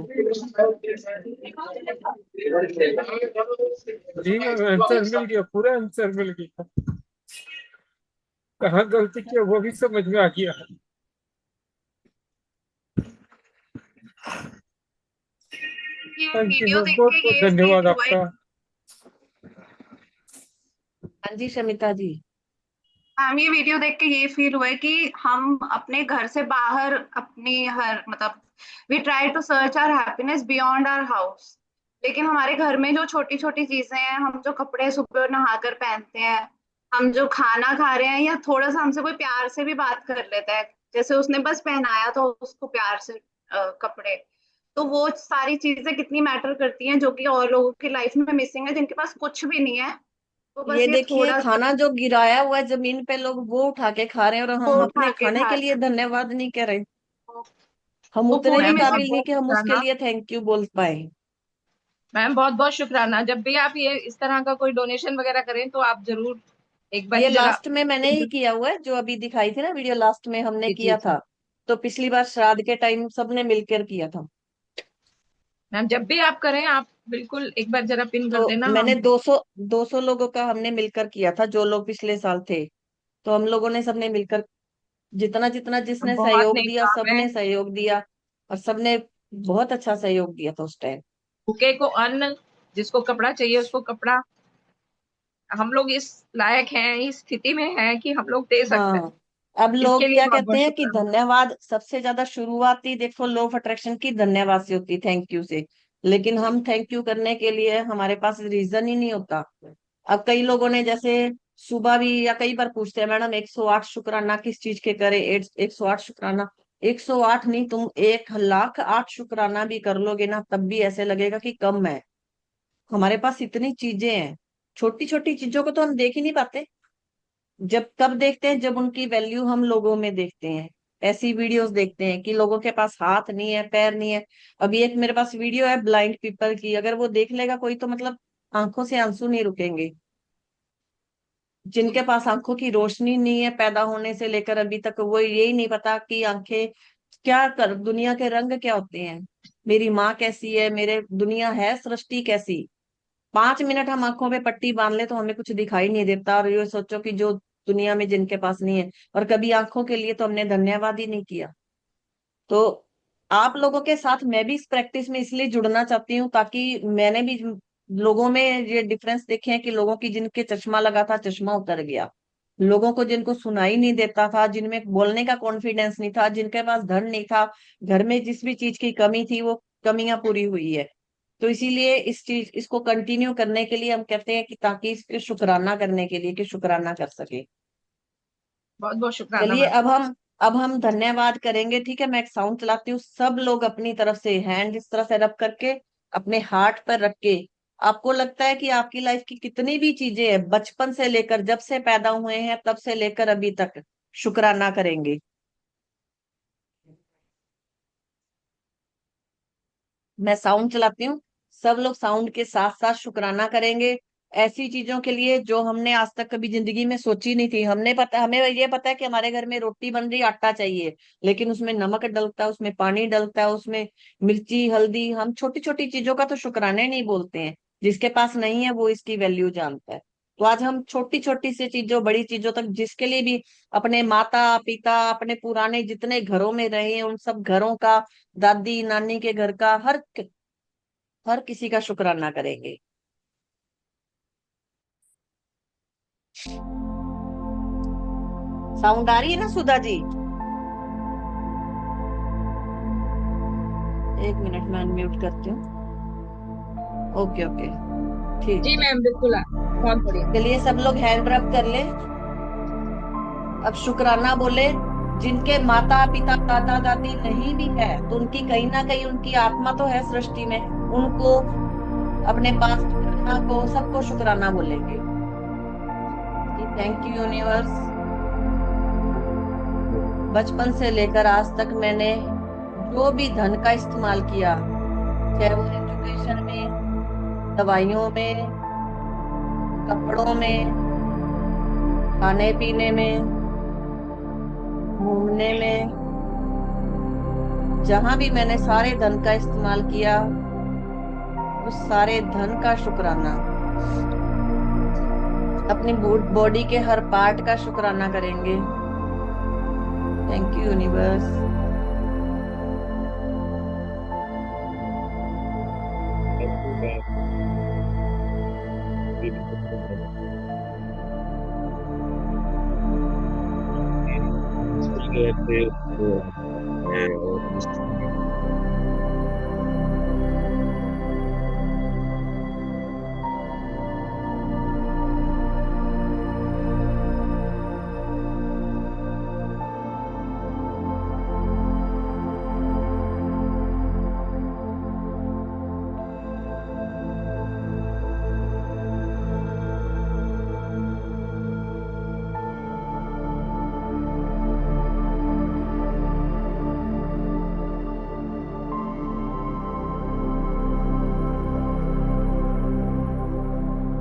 जी मैम, आंसर मिल गया, पूरा आंसर मिल गया। कहाँ गलती किया वो भी समझ में आ गया। ये थैंक यू वीडियो मैम, देख बहुत के बहुत ये धन्यवाद फील हुआ है। आपका। हाँ जी शमिता जी। मैम ये वीडियो देख के ये फील हुआ है कि हम अपने घर से बाहर अपनी हर मतलब we try to search our happiness beyond our house, लेकिन हमारे घर में जो छोटी छोटी चीजें हैं, हम जो कपड़े सुबह नहाकर पहनते हैं, हम जो खाना खा रहे हैं, या थोड़ा सा हमसे कोई प्यार से भी बात कर लेता है, जैसे उसने बस पहनाया तो उसको प्यार से कपड़े, तो वो सारी चीजें कितनी मैटर करती हैं जो कि और लोगों की लाइफ में मिसिंग है, जिनके पास कुछ भी नहीं है, वो ये बस ये देखिए थोड़ा सा खाना जो गिराया हुआ है जमीन पे लोग वो उठा के खा रहे हैं, और वो हम उठा अपने के खाने खा के रहे लिए हैं। धन्यवाद नहीं कर रहे। तो हम वो उतने पूरी भी मैम बहुत काबिल नहीं बहुत कि हम उसके शुक्राना। लिए थैंक यू बोल पाए। मैम बहुत बहुत शुक्राना, जब भी आप ये इस तरह का कोई डोनेशन वगैरह करें तो आप जरूर एक ये बारी जरा। लास्ट में मैंने ही किया हुआ है, जो अभी दिखाई थी ना वीडियो, लास्ट में हमने जी जी किया जी। था। तो पिछली बार श्राद्ध के टाइम सबने मिलकर किया था। मैम जब भी आप करें आप बिल्कुल एक बार जरा पिन कर तो देना मैंने हम। 200 लोगों का हमने मिलकर किया था, जो लोग पिछले साल थे। तो हम लोगों ने सबने मिलकर जितना जितना जिसने बहुत सहयोग नहीं दिया काम है। सबने सहयोग दिया, और सबने बहुत अच्छा सहयोग दिया था उस टाइम। भूखे को अन्न, जिसको कपड़ा चाहिए उसको कपड़ा, हम लोग इस लायक हैं, इस स्थिति में हैं कि हम लोग दे सकते हैं। हाँ। अब इसके लोग लिए क्या बहुत कहते बहुत हैं कि शुक्राना। धन्यवाद सबसे ज्यादा शुरुआती देखो लॉ ऑफ अट्रैक्शन की धन्यवाद से होती, थैंक यू से। लेकिन हम थैंक यू करने के लिए हमारे पास रीजन ही नहीं होता। अब कई लोगों ने जैसे सुबह भी या कई बार पूछते हैं, मैडम 108 शुक्राना किस चीज के करे? 108 शुक्राना, 108 नहीं, तुम 1,00,008 शुक्राना भी कर लोगे ना तब भी ऐसे लगेगा कि कम है। हमारे पास इतनी चीजें हैं, छोटी छोटी चीजों को तो हम देख ही नहीं पाते। जब कब देखते हैं? जब उनकी वैल्यू हम लोगों में देखते हैं। ऐसी वीडियोस देखते हैं कि लोगों के पास हाथ नहीं है, पैर नहीं है। अभी एक मेरे पास वीडियो है ब्लाइंड पीपल की, अगर वो देख लेगा कोई तो मतलब आंखों से आंसू नहीं रुकेंगे। जिनके पास आंखों की रोशनी नहीं है पैदा होने से लेकर अभी तक, वो यही नहीं पता कि आंखें क्या कर, दुनिया के रंग क्या होते हैं, मेरी माँ कैसी है, मेरे दुनिया है सृष्टि कैसी। 5 मिनट हम आंखों पे पट्टी बांध ले तो हमें कुछ दिखाई नहीं देता, और ये सोचो कि जो दुनिया में जिनके पास नहीं है, और कभी आंखों के लिए तो हमने धन्यवाद ही नहीं किया। तो आप लोगों के साथ मैं भी इस प्रैक्टिस में इसलिए जुड़ना चाहती हूँ ताकि मैंने भी लोगों में ये डिफरेंस देखे हैं कि लोगों की जिनके चश्मा लगा था चश्मा उतर गया, लोगों को जिनको सुनाई नहीं देता था, जिनमें बोलने का कॉन्फिडेंस नहीं था, जिनके पास धन नहीं था, घर में जिस भी चीज की कमी थी वो कमियां पूरी हुई है। तो इसीलिए इसको कंटिन्यू करने के लिए हम कहते हैं कि ताकि इसके शुक्राना करने के लिए कि शुक्राना कर सके। बहुत बहुत शुक्राना चलिए मैम। अब हम धन्यवाद करेंगे, ठीक है? मैं एक साउंड चलाती हूँ, सब लोग अपनी तरफ से हैंड इस तरह से रब करके अपने हार्ट पर रख के, आपको लगता है कि आपकी लाइफ की कितनी भी चीजें हैं बचपन से लेकर जब से पैदा हुए हैं तब से लेकर अभी तक, शुक्राना करेंगे। मैं साउंड चलाती हूँ, सब लोग साउंड के साथ साथ शुक्राना करेंगे ऐसी चीजों के लिए जो हमने आज तक कभी जिंदगी में सोची नहीं थी। हमें ये पता है कि हमारे घर में रोटी बन रही, आटा चाहिए, लेकिन उसमें नमक डलता है, उसमें पानी डलता है, उसमें मिर्ची हल्दी। हम छोटी छोटी चीजों का तो शुक्राने नहीं बोलते हैं। जिसके पास नहीं है वो इसकी वैल्यू जानता है। तो आज हम छोटी छोटी सी चीजों, बड़ी चीजों तक, जिसके लिए भी अपने माता पिता, अपने पुराने जितने घरों में रहे हैं उन सब घरों का, दादी नानी के घर का, हर किसी का शुक्राना करेंगे। साउंड आ रही है ना सुधा जी? एक मिनट मैं अनम्यूट करती हूँ। ओके ओके, ठीक जी है। मैम, बिल्कुल बहुत बढ़िया। चलिए सब लोग हैंड रब कर ले। अब शुक्राना बोले। जिनके माता पिता दादा दादी नहीं भी है तो उनकी कहीं ना कहीं उनकी आत्मा तो है सृष्टि में, उनको, अपने पास को, सबको शुक्राना बोलेंगे। थैंक यू यूनिवर्स, बचपन से लेकर आज तक मैंने जो भी धन का इस्तेमाल किया, चाहे वो एजुकेशन में, दवाइयों में, कपड़ों में, खाने पीने में, घूमने में, जहां भी मैंने सारे धन का इस्तेमाल किया, उस सारे धन का शुक्राना, अपनी बॉडी के हर पार्ट का शुक्राना करेंगे। Thank you universe.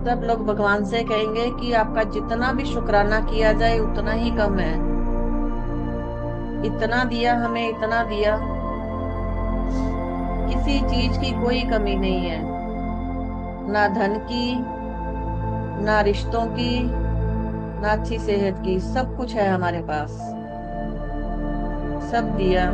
सब लोग भगवान से कहेंगे कि आपका जितना भी शुक्राना किया जाए उतना ही कम है। इतना दिया हमें, इतना दिया, किसी चीज की कोई कमी नहीं है, ना धन की, ना रिश्तों की, ना अच्छी सेहत की, सब कुछ है हमारे पास, सब दिया।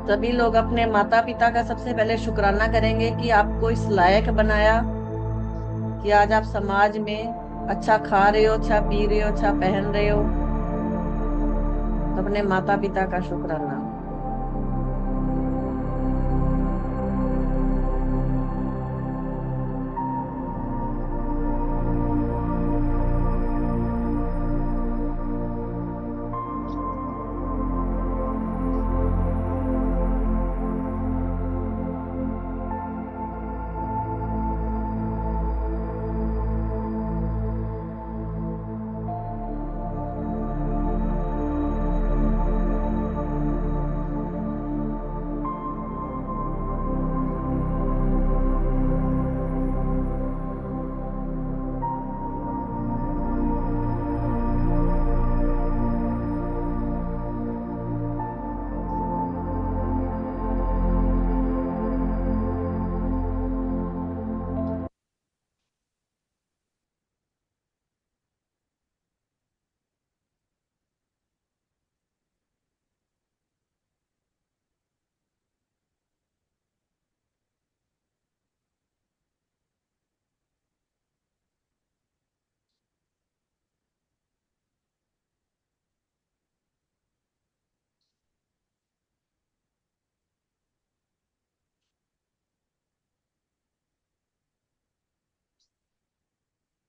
सभी लोग अपने माता पिता का सबसे पहले शुक्राना करेंगे कि आपको इस लायक बनाया कि आज आप समाज में अच्छा खा रहे हो, अच्छा पी रहे हो, अच्छा पहन रहे हो, तो अपने माता पिता का शुक्राना।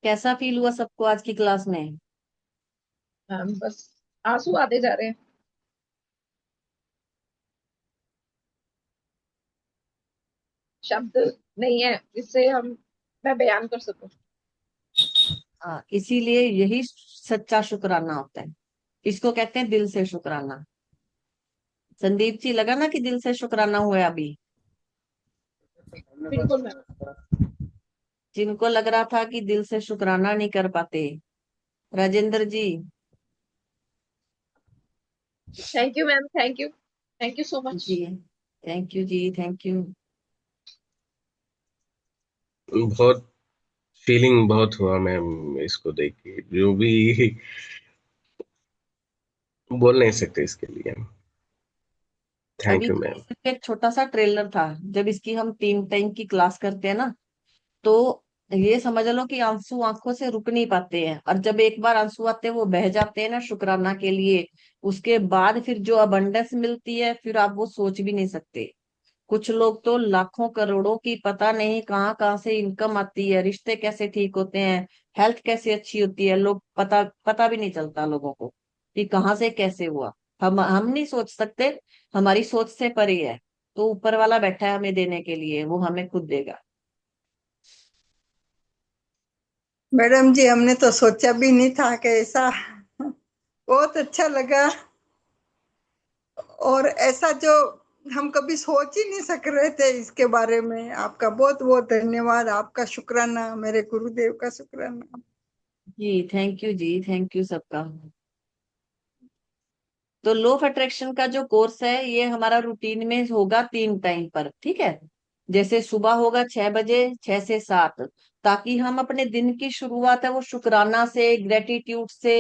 कैसा फील हुआ सबको आज की क्लास में? बस आंसू आते जा रहे हैं। शब्द नहीं है जिससे हम मैं बयान कर सकूं। हाँ, इसीलिए यही सच्चा शुक्राना होता है। इसको कहते हैं दिल से शुक्राना। संदीप जी, लगा ना कि दिल से शुक्राना हुआ अभी? बिल्कुल मैम। जिनको लग रहा था कि दिल से शुक्राना नहीं कर पाते, Rajendra ji. Thank you ma'am, thank you so much. जी, थैंक यू जी, थैंक यू। बहुत फीलिंग बहुत हुआ मैम इसको देख के, जो भी बोल नहीं सकते इसके लिए। थैंक अभी यू तो मैम। सिर्फ एक छोटा सा ट्रेलर था। जब इसकी हम 3 टाइम की क्लास करते हैं ना, तो ये समझ लो कि आंसू आंखों से रुक नहीं पाते हैं, और जब एक बार आंसू आते हैं वो बह जाते हैं ना शुक्राना के लिए। उसके बाद फिर जो अबंडेंस मिलती है, फिर आप वो सोच भी नहीं सकते। कुछ लोग तो लाखों करोड़ों की पता नहीं कहाँ कहाँ से इनकम आती है, रिश्ते कैसे ठीक होते हैं, हेल्थ कैसे अच्छी होती है, लोग पता पता भी नहीं चलता लोगों को कि कहाँ से कैसे हुआ। हम नहीं सोच सकते, हमारी सोच से परे है। तो ऊपर वाला बैठा है हमें देने के लिए, वो हमें खुद देगा। मैडम जी, हमने तो सोचा भी नहीं था कि ऐसा। बहुत अच्छा लगा। और ऐसा जो हम कभी सोच ही नहीं सक रहे थे इसके बारे में। आपका बहुत बहुत धन्यवाद, आपका शुक्राना, मेरे गुरुदेव का शुक्राना। जी थैंक यू जी, थैंक यू सबका। तो लॉ ऑफ अट्रैक्शन का जो कोर्स है ये हमारा रूटीन में होगा 3 टाइम पर, ठीक है। जैसे सुबह होगा 6 बजे, 6 से 7, ताकि हम अपने दिन की शुरुआत है वो शुक्राना से, ग्रेटिट्यूड से,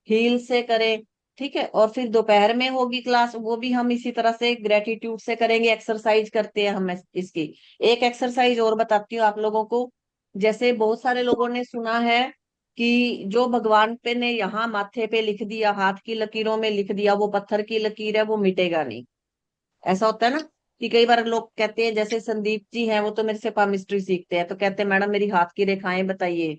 हील से करें, ठीक है। और फिर दोपहर में होगी क्लास, वो भी हम इसी तरह से ग्रेटिट्यूड से करेंगे। एक्सरसाइज करते हैं हम इसकी। एक एक्सरसाइज और बताती हूँ आप लोगों को। जैसे बहुत सारे लोगों ने सुना है कि जो भगवान पे ने यहाँ माथे पे लिख दिया, हाथ की लकीरों में लिख दिया, वो पत्थर की लकीर है, वो मिटेगा नहीं। ऐसा होता है ना कि कई बार लोग कहते हैं, जैसे संदीप जी हैं, वो तो मेरे से पामिस्ट्री सीखते हैं, तो कहते हैं मैडम मेरी हाथ की रेखाएं बताइए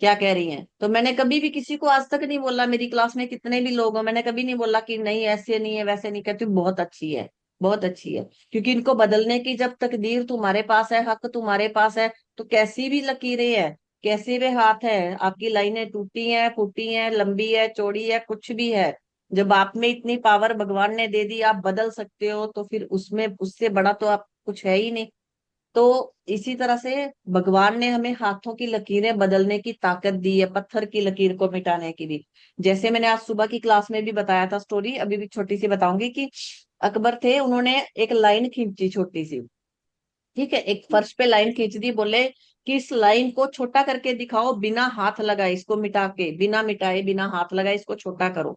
क्या कह रही हैं। तो मैंने कभी भी किसी को आज तक नहीं बोला, मेरी क्लास में कितने भी लोग हो, मैंने कभी नहीं बोला कि नहीं ऐसे नहीं है वैसे नहीं। कहती हूँ बहुत अच्छी है, बहुत अच्छी है। क्योंकि इनको बदलने की जब तकदीर तुम्हारे पास है, हक तुम्हारे पास है, तो कैसी भी लकीरें हैं, कैसे भी हाथ है, आपकी लाइनें टूटी हैं, फूटी हैं, लंबी है, चौड़ी है, कुछ भी है, जब आप में इतनी पावर भगवान ने दे दी, आप बदल सकते हो, तो फिर उसमें उससे बड़ा तो आप कुछ है ही नहीं। तो इसी तरह से भगवान ने हमें हाथों की लकीरें बदलने की ताकत दी है, पत्थर की लकीर को मिटाने की भी। जैसे मैंने आज सुबह की क्लास में भी बताया था स्टोरी, अभी भी छोटी सी बताऊंगी कि अकबर थे, उन्होंने एक लाइन खींची छोटी सी, ठीक है, एक फर्श पे लाइन खींच दी, बोले कि इस लाइन को छोटा करके दिखाओ, बिना हाथ लगाए, इसको मिटा के, बिना मिटाए, बिना हाथ लगाए इसको छोटा करो।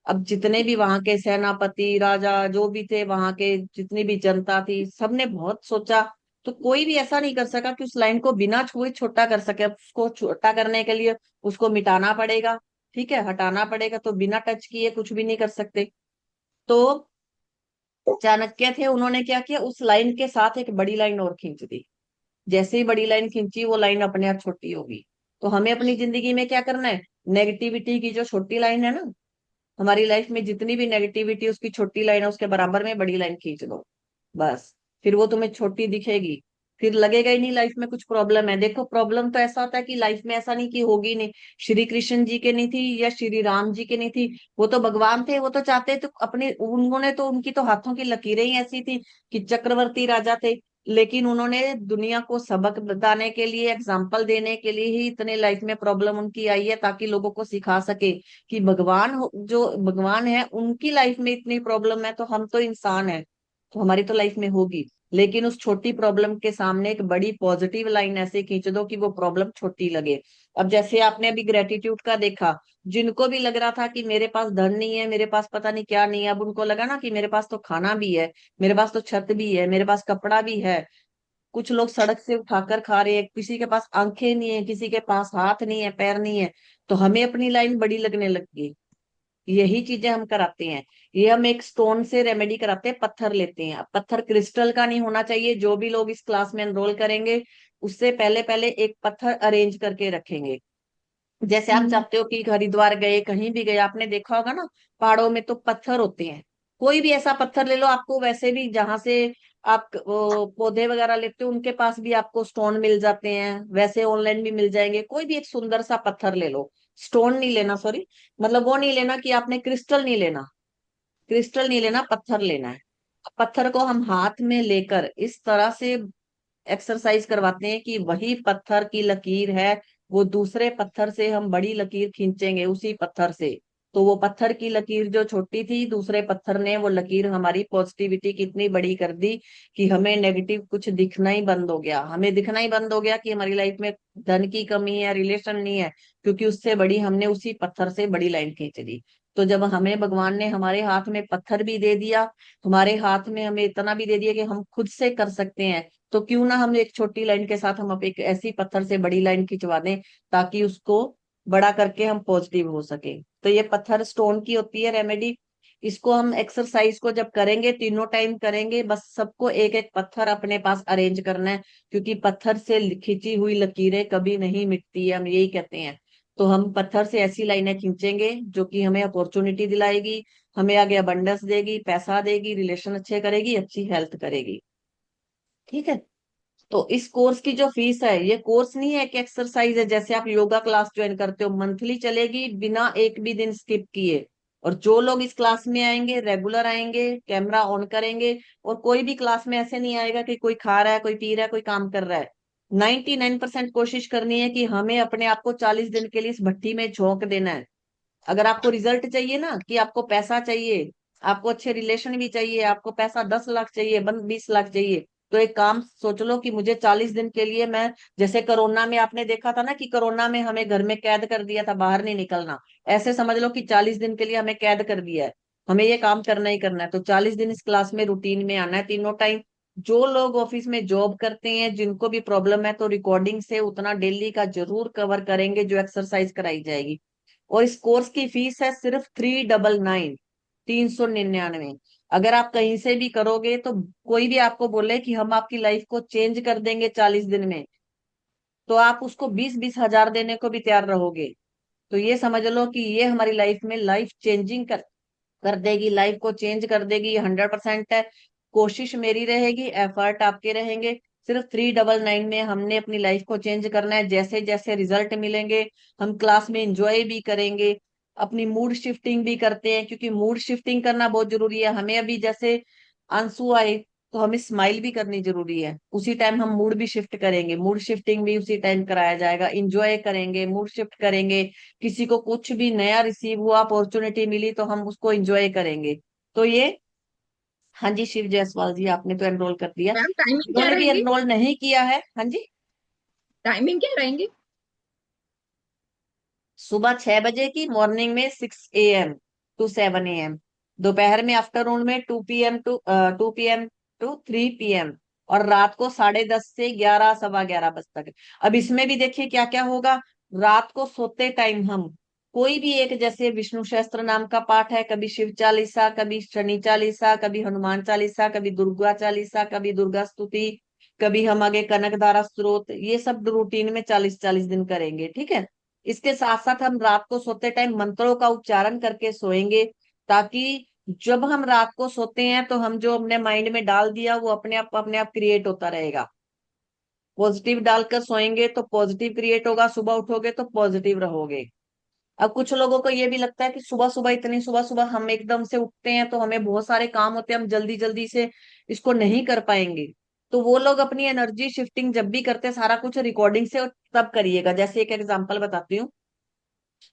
अब जितने भी वहां के सेनापति, राजा जो भी थे, वहां के जितनी भी जनता थी, सबने बहुत सोचा तो कोई भी ऐसा नहीं कर सका कि उस लाइन को बिना छुए छोटा कर सके। अब उसको छोटा करने के लिए उसको मिटाना पड़ेगा, ठीक है, हटाना पड़ेगा। तो बिना टच किए कुछ भी नहीं कर सकते। तो चाणक्य थे, उन्होंने क्या किया, उस लाइन के साथ एक बड़ी लाइन और खींच दी। जैसे ही बड़ी लाइन खींची, वो लाइन अपने आप छोटी होगी। तो हमें अपनी जिंदगी में क्या करना है, नेगेटिविटी की जो छोटी लाइन है ना, हमारी लाइफ में जितनी भी नेगेटिविटी, उसकी छोटी लाइन है, उसके बराबर में बड़ी लाइन खींच दो, बस। फिर वो तुम्हें छोटी दिखेगी, फिर लगेगा ही नहीं लाइफ में कुछ प्रॉब्लम है। देखो, प्रॉब्लम तो ऐसा होता है कि लाइफ में ऐसा नहीं कि होगी नहीं। श्री कृष्ण जी के नहीं थी या श्री राम जी के नहीं थी, वो तो भगवान थे, वो तो चाहते तो अपने, उन्होंने तो, उनकी तो हाथों की लकीरें ही ऐसी थी कि चक्रवर्ती राजा थे। लेकिन उन्होंने दुनिया को सबक बताने के लिए, एग्जाम्पल देने के लिए ही इतने लाइफ में प्रॉब्लम उनकी आई है, ताकि लोगों को सिखा सके कि जो भगवान है उनकी लाइफ में इतनी प्रॉब्लम है, तो हम तो इंसान है, तो हमारी तो लाइफ में होगी। लेकिन उस छोटी प्रॉब्लम के सामने एक बड़ी पॉजिटिव लाइन ऐसे खींच दो कि वो प्रॉब्लम छोटी लगे। अब जैसे आपने अभी ग्रेटिट्यूड का देखा, जिनको भी लग रहा था कि मेरे पास धन नहीं है, मेरे पास पता नहीं क्या नहीं है, अब उनको लगा ना कि मेरे पास तो खाना भी है, मेरे पास तो छत भी है, मेरे पास कपड़ा भी है। कुछ लोग सड़क से उठाकर खा रहे हैं, किसी के पास आंखें नहीं है, किसी के पास हाथ नहीं है, पैर नहीं है। तो हमें अपनी लाइन बड़ी लगने लगी। यही चीजें हम कराते हैं। ये हम एक स्टोन से रेमेडी कराते हैं, पत्थर लेते हैं। अब पत्थर क्रिस्टल का नहीं होना चाहिए। जो भी लोग इस क्लास में एनरोल करेंगे, उससे पहले पहले एक पत्थर अरेंज करके रखेंगे। जैसे आप चाहते हो कि हरिद्वार गए, कहीं भी गए, आपने देखा होगा ना, पहाड़ों में तो पत्थर होते हैं। कोई भी ऐसा पत्थर ले लो, आपको वैसे भी जहां से आप पौधे वगैरह लेते हो, उनके पास भी आपको स्टोन मिल जाते हैं, वैसे ऑनलाइन भी मिल जाएंगे। कोई भी एक सुंदर सा पत्थर ले लो, स्टोन नहीं लेना, सॉरी, मतलब वो नहीं लेना कि आपने क्रिस्टल नहीं लेना, क्रिस्टल नहीं लेना, पत्थर लेना है। पत्थर को हम हाथ में लेकर इस तरह से एक्सरसाइज करवाते हैं कि वही पत्थर की लकीर है, वो दूसरे पत्थर से हम बड़ी लकीर खींचेंगे उसी पत्थर से। तो वो पत्थर की लकीर जो छोटी थी, दूसरे पत्थर ने वो लकीर हमारी पॉजिटिविटी कितनी बड़ी कर दी कि हमें नेगेटिव कुछ दिखना ही बंद हो गया। हमें दिखना ही बंद हो गया कि हमारी लाइफ में धन की कमी है, रिलेशन नहीं है, क्योंकि उससे बड़ी हमने उसी पत्थर से बड़ी लाइन खींच दी। तो जब हमें भगवान ने हमारे हाथ में पत्थर भी दे दिया, हमारे हाथ में हमें इतना भी दे दिया कि हम खुद से कर सकते हैं, तो क्यों ना हम एक छोटी लाइन के साथ हम अब एक ऐसी पत्थर से बड़ी लाइन खिंचवा दें, ताकि उसको बड़ा करके हम पॉजिटिव हो सके। तो ये पत्थर स्टोन की होती है रेमेडी। इसको हम एक्सरसाइज को जब करेंगे, तीनों टाइम करेंगे, बस सबको एक एक पत्थर अपने पास अरेंज करना है, क्योंकि पत्थर से खींची हुई लकीरें कभी नहीं मिटती है, हम यही कहते हैं। तो हम पत्थर से ऐसी लाइनें खींचेंगे जो कि हमें अपॉर्चुनिटी दिलाएगी, हमें आगे अबंडेंस देगी, पैसा देगी, रिलेशन अच्छे करेगी, अच्छी हेल्थ करेगी। ठीक है। तो इस कोर्स की जो फीस है, ये कोर्स नहीं है कि एक्सरसाइज है। जैसे आप योगा क्लास ज्वाइन करते हो, मंथली चलेगी बिना एक भी दिन स्किप किए। और जो लोग इस क्लास में आएंगे, रेगुलर आएंगे, कैमरा ऑन करेंगे, और कोई भी क्लास में ऐसे नहीं आएगा कि कोई खा रहा है, कोई पी रहा है, कोई काम कर रहा है। 99% कोशिश करनी है कि हमें अपने आप को 40 दिन के लिए इस भट्टी में झोंक देना है। अगर आपको रिजल्ट चाहिए ना, कि आपको पैसा चाहिए, आपको अच्छे रिलेशन भी चाहिए, आपको पैसा 10 लाख चाहिए, 20 लाख चाहिए, तो एक काम सोच लो कि मुझे 40 दिन के लिए मैं, जैसे कोरोना में आपने देखा था ना कि कोरोना में हमें घर में कैद कर दिया था, बाहर नहीं निकलना, ऐसे समझ लो कि 40 दिन के लिए हमें कैद कर दिया है। हमें ये काम करना ही करना है। तो 40 दिन इस क्लास में रूटीन में आना है, तीनों टाइम। जो लोग ऑफिस में जॉब करते हैं, जिनको भी प्रॉब्लम है, तो रिकॉर्डिंग से उतना डेली का जरूर कवर करेंगे जो एक्सरसाइज कराई जाएगी। और इस कोर्स की फीस है सिर्फ 399, 399। अगर आप कहीं से भी करोगे, तो कोई भी आपको बोले कि हम आपकी लाइफ को चेंज कर देंगे 40 दिन में, तो आप उसको 20-20 हजार देने को भी तैयार रहोगे। तो ये समझ लो कि ये हमारी लाइफ में लाइफ चेंजिंग कर देगी, लाइफ को चेंज कर देगी, ये 100% है। कोशिश मेरी रहेगी, एफर्ट आपके रहेंगे। सिर्फ 399 में हमने अपनी लाइफ को चेंज करना है। जैसे जैसे रिजल्ट मिलेंगे, हम क्लास में इंजॉय भी करेंगे, अपनी मूड शिफ्टिंग भी करते हैं, क्योंकि मूड शिफ्टिंग करना बहुत जरूरी है। हमें अभी जैसे आंसू आए, तो हमें स्माइल भी करनी जरूरी है, उसी टाइम हम मूड भी शिफ्ट करेंगे, मूड शिफ्टिंग भी उसी टाइम कराया जाएगा। इंजॉय करेंगे, मूड शिफ्ट करेंगे, किसी को कुछ भी नया रिसीव हुआ, अपॉर्चुनिटी मिली, तो हम उसको एंजॉय करेंगे। तो ये, हाँ जी, शिव जायसवाल जी, आपने तो एनरोल कर दिया। मैम टाइमिंग क्या जिन्होंने भी रहेगी? एनरोल नहीं किया है, हाँ जी, टाइमिंग क्या रहेंगी? सुबह 6 बजे की, मॉर्निंग में 6 AM टू 7 AM, दोपहर में आफ्टरनून में 2 PM टू 3 PM, और रात को 10:30 से 11, सवा 11 बजे तक। अब इसमें भी देखिए क्या क्या होगा। रात को सोते टाइम हम कोई भी एक, जैसे विष्णु सहस्त्र नाम का पाठ है, कभी शिव चालीसा, कभी शनि चालीसा, कभी हनुमान चालीसा, कभी दुर्गा चालीसा, कभी दुर्गा स्तुति, कभी हम आगे कनकधारा स्तोत्र, ये सब रूटीन में 40-40 दिन करेंगे, ठीक है। इसके साथ साथ हम रात को सोते टाइम मंत्रों का उच्चारण करके सोएंगे, ताकि जब हम रात को सोते हैं तो हम जो अपने माइंड में डाल दिया वो अपने आप क्रिएट होता रहेगा। पॉजिटिव डालकर सोएंगे तो पॉजिटिव क्रिएट होगा, सुबह उठोगे तो पॉजिटिव रहोगे। अब कुछ लोगों को ये भी लगता है कि सुबह सुबह, इतनी सुबह सुबह हम एकदम से उठते हैं तो हमें बहुत सारे काम होते हैं, हम जल्दी जल्दी से इसको नहीं कर पाएंगे। तो वो लोग अपनी एनर्जी शिफ्टिंग जब भी करते हैं, सारा कुछ रिकॉर्डिंग से तब करिएगा। जैसे एक एग्जांपल बताती हूँ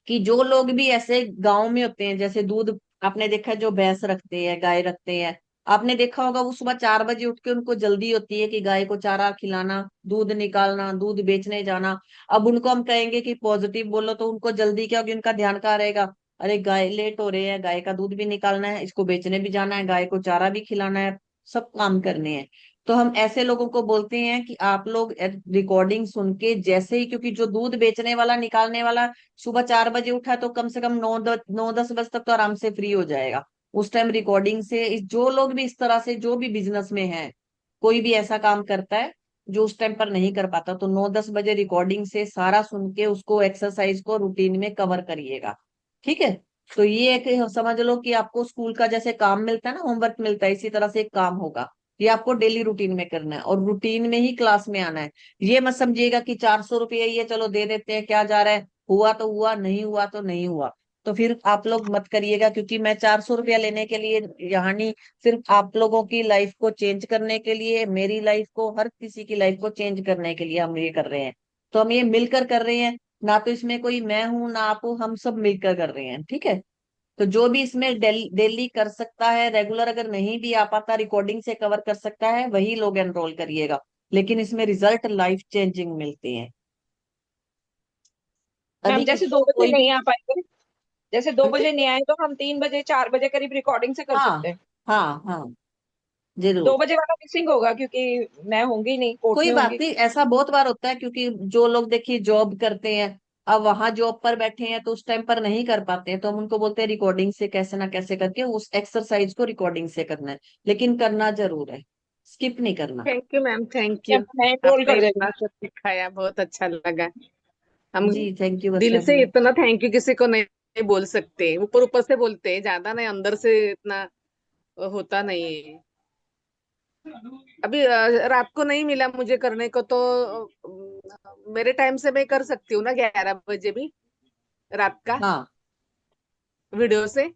कि जो लोग भी ऐसे गांव में होते हैं, जैसे दूध, आपने देखा है जो भैंस रखते हैं, गाय रखते हैं, आपने देखा होगा वो सुबह 4 बजे उठ के उनको जल्दी होती है कि गाय को चारा खिलाना, दूध निकालना, दूध बेचने जाना। अब उनको हम कहेंगे कि पॉजिटिव बोलो तो उनको जल्दी क्या होगी, उनका ध्यान कहाँ रहेगा, अरे गाय लेट हो रहे हैं, गाय का दूध भी निकालना है, इसको बेचने भी जाना है, गाय को चारा भी खिलाना है, सब काम करने हैं। तो हम ऐसे लोगों को बोलते हैं कि आप लोग रिकॉर्डिंग सुन के जैसे ही, क्योंकि जो दूध बेचने वाला, निकालने वाला सुबह 4 बजे उठा तो कम से कम 9-10 बजे तक तो आराम से फ्री हो जाएगा। उस टाइम रिकॉर्डिंग से जो लोग भी इस तरह से, जो भी बिजनेस में है, कोई भी ऐसा काम करता है जो उस टाइम पर नहीं कर पाता, तो 9-10 बजे रिकॉर्डिंग से सारा सुन के उसको, एक्सरसाइज को रूटीन में कवर करिएगा, ठीक है। तो ये एक समझ लो कि आपको स्कूल का जैसे काम मिलता है ना, होमवर्क मिलता है, इसी तरह से एक काम होगा। ये आपको डेली रूटीन में करना है और रूटीन में ही क्लास में आना है। ये मत समझिएगा कि 400 रुपये ये चलो दे देते हैं, क्या जा रहा है, हुआ तो हुआ, नहीं हुआ तो नहीं हुआ। तो फिर आप लोग मत करिएगा, क्योंकि मैं 400 रुपया लेने के लिए यहाँ नहीं, सिर्फ आप लोगों की लाइफ को चेंज करने के लिए, मेरी लाइफ को, हर किसी की लाइफ को चेंज करने के लिए हम ये कर रहे हैं। तो हम ये मिलकर कर रहे हैं, ना तो इसमें कोई मैं हूं ना आप हो, हम सब मिलकर कर रहे हैं, ठीक है। तो जो भी इसमें डेली कर सकता है, रेगुलर अगर नहीं भी आ पाता, रिकॉर्डिंग से कवर कर सकता है, वही लोग एनरोल करिएगा। लेकिन इसमें रिजल्ट लाइफ चेंजिंग मिलते हैं। मैम अभी जैसे किसी 2 को बजे कोई नहीं आ पाएंगे, जैसे 2 बजे भी, नहीं आए तो हम 3 बजे 4 बजे करीब रिकॉर्डिंग से कर हाँ सकते हैं। हाँ हाँ, दो जरूर। बजे वाला मिसिंग होगा क्योंकि मैं होंगी नहीं, कोर्ट कोई में बात होंगी। नहीं, ऐसा बहुत बार होता है, क्योंकि जो लोग देखिए जॉब करते हैं, अब वहां जॉब पर बैठे हैं तो उस टाइम पर नहीं कर पाते हैं, तो हम उनको बोलते हैं रिकॉर्डिंग से कैसे ना कैसे करके उस एक्सरसाइज को रिकॉर्डिंग से करना है, लेकिन करना जरूर है, स्किप नहीं करना। थैंक यू मैम, थैंक या यू। मैं एनरोल आपने कर देती इतना सब सिखाया, बहुत अच्छा लगा। हम जी थैंक यू दिल वर्षा से जी। इतना थैंक यू किसी को नहीं बोल सकते, ऊपर ऊपर से बोलते हैं, ज्यादा नहीं, अंदर से इतना होता नहीं है। अभी रात को नहीं मिला मुझे करने को, तो मेरे टाइम से मैं कर सकती हूँ ना, 11 बजे भी रात का हाँ वीडियो से।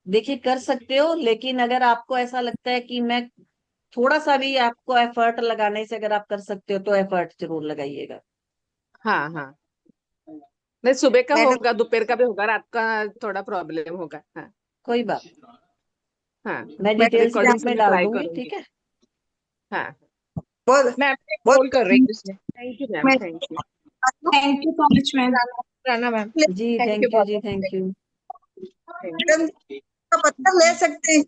देखिए कर सकते हो, लेकिन अगर आपको ऐसा लगता है कि मैं थोड़ा सा भी आपको एफर्ट लगाने से अगर आप कर सकते हो तो एफर्ट जरूर लगाइएगा। हाँ हाँ, नहीं सुबह का मैंने होगा, दोपहर का भी होगा, रात का थोड़ा प्रॉब्लम होगा। हाँ कोई बात, हाँ, मैं मैं डिटेल्स रिकॉर्डिंग ग्रुप से में मैं डाल ट्राई दूंगी, करूंगी। ठीक है। हाँ, बहुत मैं अपने बहुत एनरोल कर रही हूँ इसमें। Thank you ma'am, thank you. Thank you so much ma'am. Rana ma'am, जी थैंक यू थैंक यू बहुत जी, बहुत। Thank you. मैडम का पत्थर ले सकते हैं।